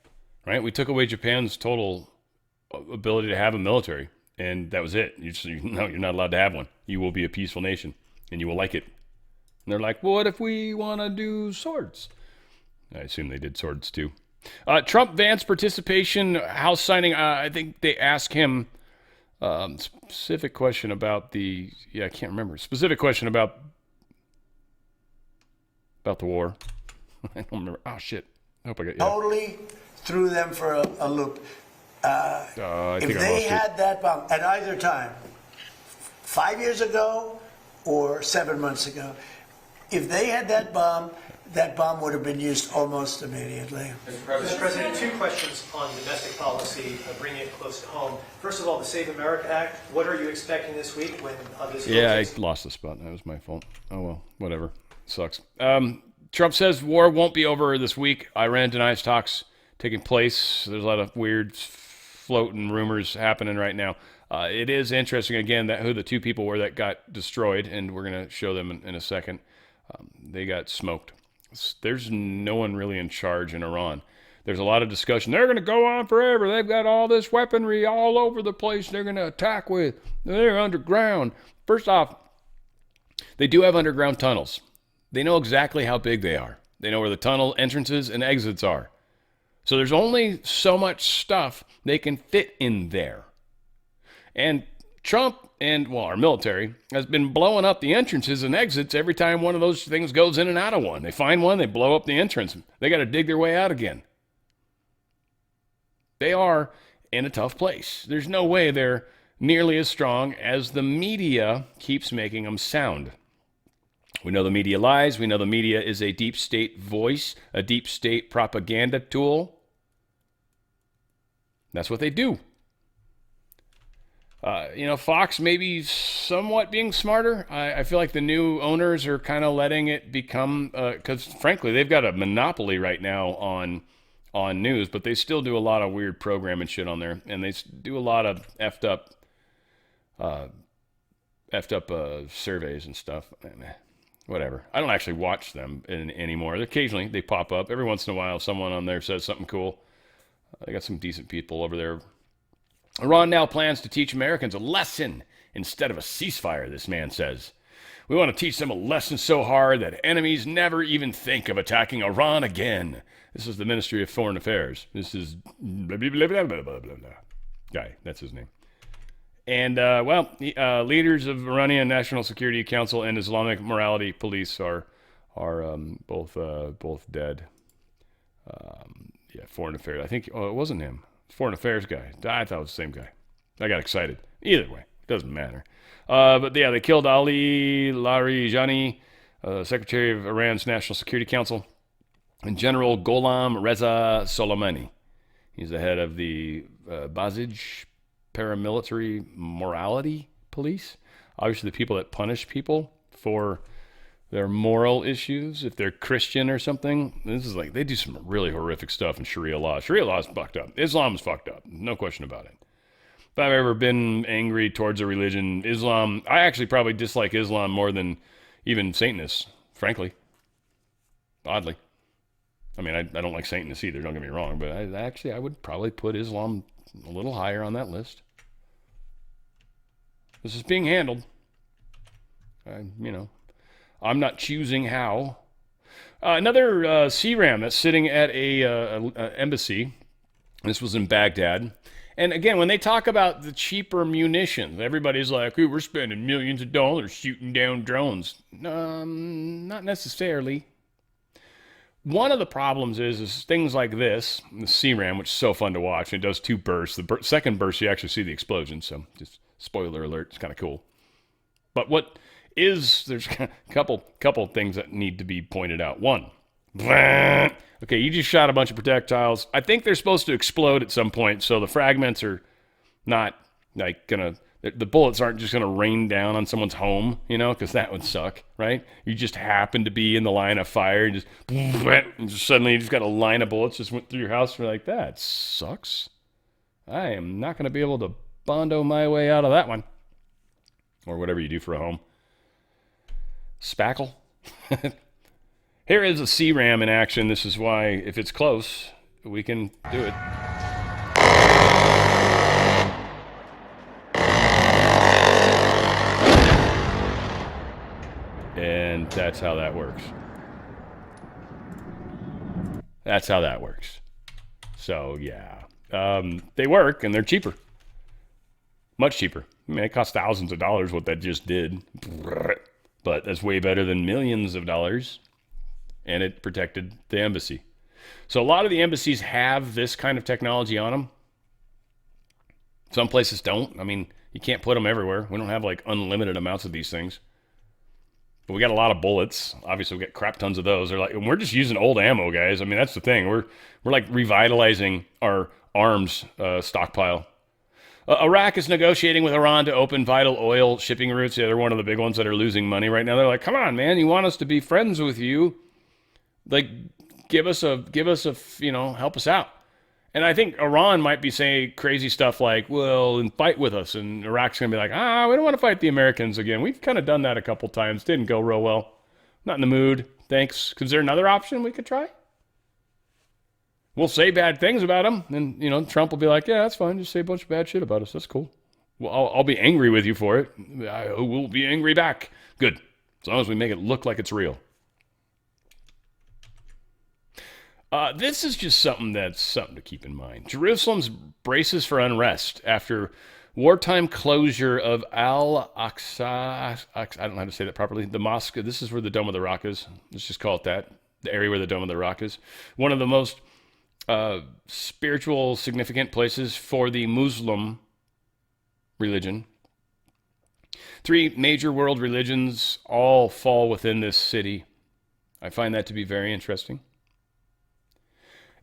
[SPEAKER 1] right? We took away Japan's total ability to have a military, and that was it. You're not allowed to have one. You will be a peaceful nation, and you will like it. And they're like, well, what if we want to do swords? I assume they did swords too. Trump Vance participation, House signing. I think they asked him specific question about I can't remember. Specific question about the war. I don't remember. Oh, shit. I hope I got you.
[SPEAKER 11] Totally threw them for a loop. If they had that bomb at either time, 5 years ago or 7 months ago, if they had that bomb would have been used almost immediately.
[SPEAKER 13] Mr. President, 2 questions on domestic policy, bringing it close to home. First of all, the Save America Act. What are you expecting this week when this goes?
[SPEAKER 1] Yeah, I lost the spot. That was my fault. Oh, well, whatever. Sucks. Trump says war won't be over this week. Iran denies talks taking place. There's a lot of weird floating rumors happening right now. It is interesting, again, who the 2 people were that got destroyed, and we're going to show them in a second. They got smoked. There's no one really in charge in Iran. There's a lot of discussion. They're going to go on forever. They've got all this weaponry all over the place they're going to attack with. They're underground. First off, they do have underground tunnels. They know exactly how big they are. They know where the tunnel entrances and exits are. So there's only so much stuff they can fit in there. And Trump and, our military has been blowing up the entrances and exits every time one of those things goes in and out of one. They find one, they blow up the entrance. They got to dig their way out again. They are in a tough place. There's no way they're nearly as strong as the media keeps making them sound. We know the media lies. We know the media is a deep state voice, a deep state propaganda tool. That's what they do. Fox maybe somewhat being smarter. I feel like the new owners are kind of letting it become, because frankly, they've got a monopoly right now on news, but they still do a lot of weird program and shit on there, and they do a lot of effed up surveys and stuff. Whatever. I don't actually watch them anymore. Occasionally they pop up. Every once in a while, someone on there says something cool. They got some decent people over there. Iran now plans to teach Americans a lesson instead of a ceasefire, this man says. We want to teach them a lesson so hard that enemies never even think of attacking Iran again. This is the Ministry of Foreign Affairs. This is blah, blah, blah, blah, blah, blah, blah, blah. Guy, that's his name. And, leaders of Iranian National Security Council and Islamic Morality Police are both dead. Foreign Affairs. I think, it wasn't him. Foreign Affairs guy. I thought it was the same guy. I got excited. Either way, doesn't matter. They killed Ali Larijani, Secretary of Iran's National Security Council, and General Gholam Reza Soleimani. He's the head of the Basij Paramilitary Morality Police. Obviously, the people that punish people for their moral issues, if they're Christian or something. This is like, they do some really horrific stuff in Sharia law. Sharia law is fucked up. Islam is fucked up. No question about it. If I've ever been angry towards a religion, Islam, I actually probably dislike Islam more than even Satanists, frankly. Oddly. I mean, I don't like Satanists either, don't get me wrong, but I would probably put Islam a little higher on that list. This is being handled. I'm not choosing how. Another CRAM that's sitting at a embassy. This was in Baghdad. And again, when they talk about the cheaper munitions, everybody's like, "Hey, we're spending millions of dollars shooting down drones." Not necessarily. One of the problems is things like this, the CRAM, which is so fun to watch. It does 2 bursts. The second burst, you actually see the explosion. So just spoiler alert, it's kind of cool. But there's a couple things that need to be pointed out. One, okay, you just shot a bunch of projectiles. I think they're supposed to explode at some point, so the fragments are not like the bullets aren't just gonna rain down on someone's home, because that would suck, right? You just happen to be in the line of fire and just suddenly you just got a line of bullets just went through your house. You're like, that sucks. I am not gonna be able to Bondo my way out of that one, or whatever you do for a home. Spackle. Here is a CRAM in action. This is why, if it's close, we can do it. And that's how that works. That's how that works. So, yeah. They work, and they're cheaper. Much cheaper. I mean, it costs thousands of dollars what that just did. But that's way better than millions of dollars. And it protected the embassy. So a lot of the embassies have this kind of technology on them. Some places don't. I mean, you can't put them everywhere. We don't have like unlimited amounts of these things. But we got a lot of bullets. Obviously, we got crap tons of those. They're like, and we're just using old ammo, guys. I mean, that's the thing. We're like revitalizing our arms stockpile. Iraq is negotiating with Iran to open vital oil shipping routes. Yeah, they're one of the big ones that are losing money right now. They're like, come on, man, you want us to be friends with you? Like, give us a, help us out. And I think Iran might be saying crazy stuff like, well, and fight with us. And Iraq's going to be like, we don't want to fight the Americans again. We've kind of done that a couple times. Didn't go real well. Not in the mood. Thanks. Is there another option we could try? We'll say bad things about them. And, Trump will be like, yeah, that's fine. Just say a bunch of bad shit about us. That's cool. Well, I'll be angry with you for it. I will be angry back. Good. As long as we make it look like it's real. This is just something to keep in mind. Jerusalem's braces for unrest after wartime closure of Al-Aqsa. I don't know how to say that properly. The mosque. This is where the Dome of the Rock is. Let's just call it that. The area where the Dome of the Rock is. One of the most spiritual, significant places for the Muslim religion. 3 major world religions all fall within this city. I find that to be very interesting.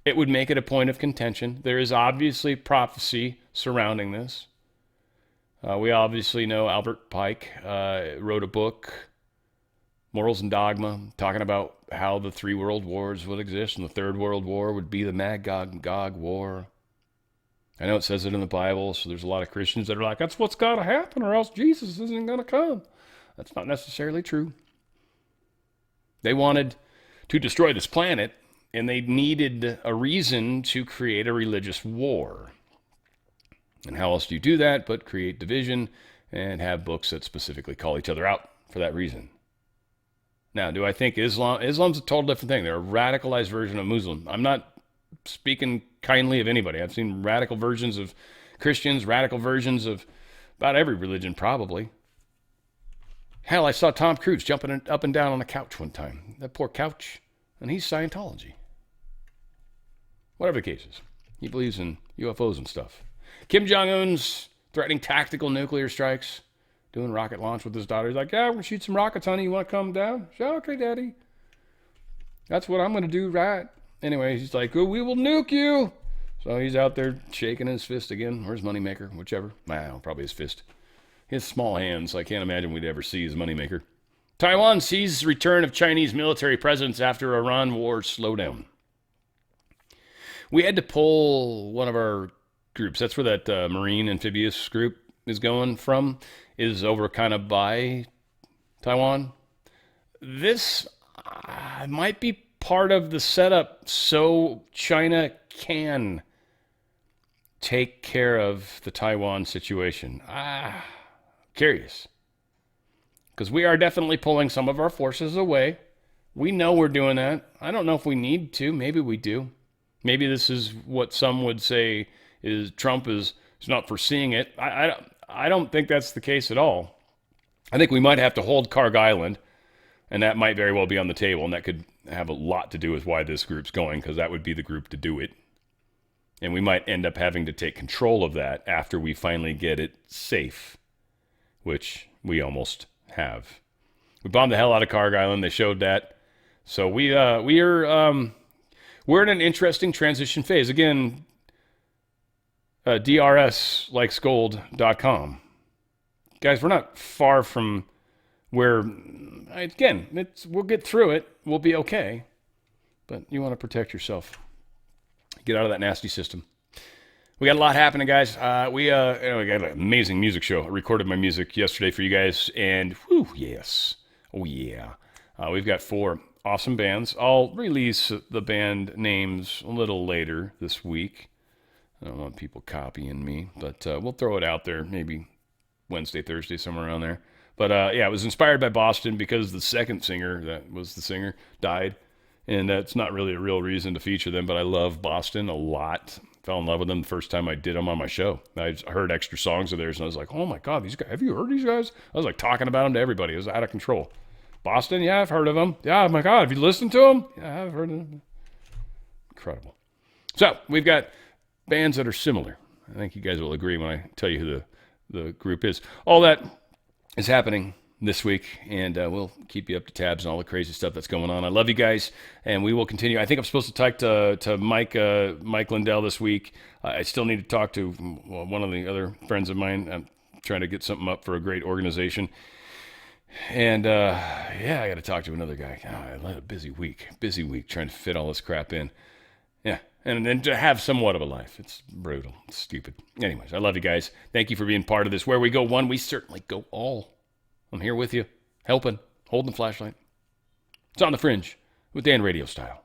[SPEAKER 1] It would make it a point of contention. There is obviously prophecy surrounding this. We obviously know Albert Pike wrote a book, Morals and Dogma, talking about how the 3 world wars would exist, and the 3rd World War would be the Magog and Gog War. I know it says it in the Bible, so there's a lot of Christians that are like, that's what's got to happen, or else Jesus isn't going to come. That's not necessarily true. They wanted to destroy this planet, and they needed a reason to create a religious war. And how else do you do that but create division and have books that specifically call each other out for that reason? Now, do I think Islam's a total different thing? They're a radicalized version of Muslim. I'm not speaking kindly of anybody. I've seen radical versions of Christians, radical versions of about every religion, probably. Hell, I saw Tom Cruise jumping up and down on a couch one time. That poor couch. And he's Scientology. Whatever the case is. He believes in UFOs and stuff. Kim Jong-un's threatening tactical nuclear strikes. Doing rocket launch with his daughter. He's like, yeah, we're going to shoot some rockets, honey. You want to come down? She's like, okay, daddy. That's what I'm going to do, right? Anyway, he's like, oh, we will nuke you. So he's out there shaking his fist again. Or his moneymaker, whichever. Well, probably his fist. He has small hands, so I can't imagine we'd ever see his moneymaker. Taiwan sees return of Chinese military presence after Iran war slowdown. We had to pull one of our groups. That's where that Marine amphibious group is going from, is over kind of by Taiwan. This might be part of the setup so China can take care of the Taiwan situation. Curious. Because we are definitely pulling some of our forces away. We know we're doing that. I don't know if we need to. Maybe we do. Maybe this is what some would say is Trump is not foreseeing it. I don't think that's the case at all. I think we might have to hold Karg Island, and that might very well be on the table, and that could have a lot to do with why this group's going, because that would be the group to do it. And we might end up having to take control of that after we finally get it safe, which we almost have. We bombed the hell out of Karg Island. They showed that. So we're in an interesting transition phase. Again, DRSlikesgold.com. Guys, we're not far from where, again, we'll get through it. We'll be okay. But you want to protect yourself. Get out of that nasty system. We got a lot happening, guys. We got an amazing music show. I recorded my music yesterday for you guys, and whew, yes. Oh, yeah. We've got 4 awesome bands. I'll release the band names a little later this week. I don't want people copying me, but we'll throw it out there maybe Wednesday, Thursday, somewhere around there. But yeah, it was inspired by Boston because the second singer, that was the singer, died. And that's not really a real reason to feature them, but I love Boston a lot. Fell in love with them the first time I did them on my show. I heard extra songs of theirs, and I was like, oh my God, these guys, have you heard these guys? I was like talking about them to everybody. It was out of control. Boston, yeah, I've heard of them. Yeah, oh my God, have you listened to them? Yeah, I've heard of them. Incredible. So we've got bands that are similar. I think you guys will agree when I tell you who the group is. All that is happening this week, and we'll keep you up to tabs on all the crazy stuff that's going on. I love you guys, and we will continue. I think I'm supposed to talk to Mike Lindell this week. I still need to talk to one of the other friends of mine. I'm trying to get something up for a great organization. And yeah, I got to talk to another guy. I had a busy week trying to fit all this crap in. Yeah, and then to have somewhat of a life. It's brutal. It's stupid. Anyways, I love you guys. Thank you for being part of this. Where we go one, we certainly go all. I'm here with you, helping, holding the flashlight. It's on the Fringe with Dan RadioStyle.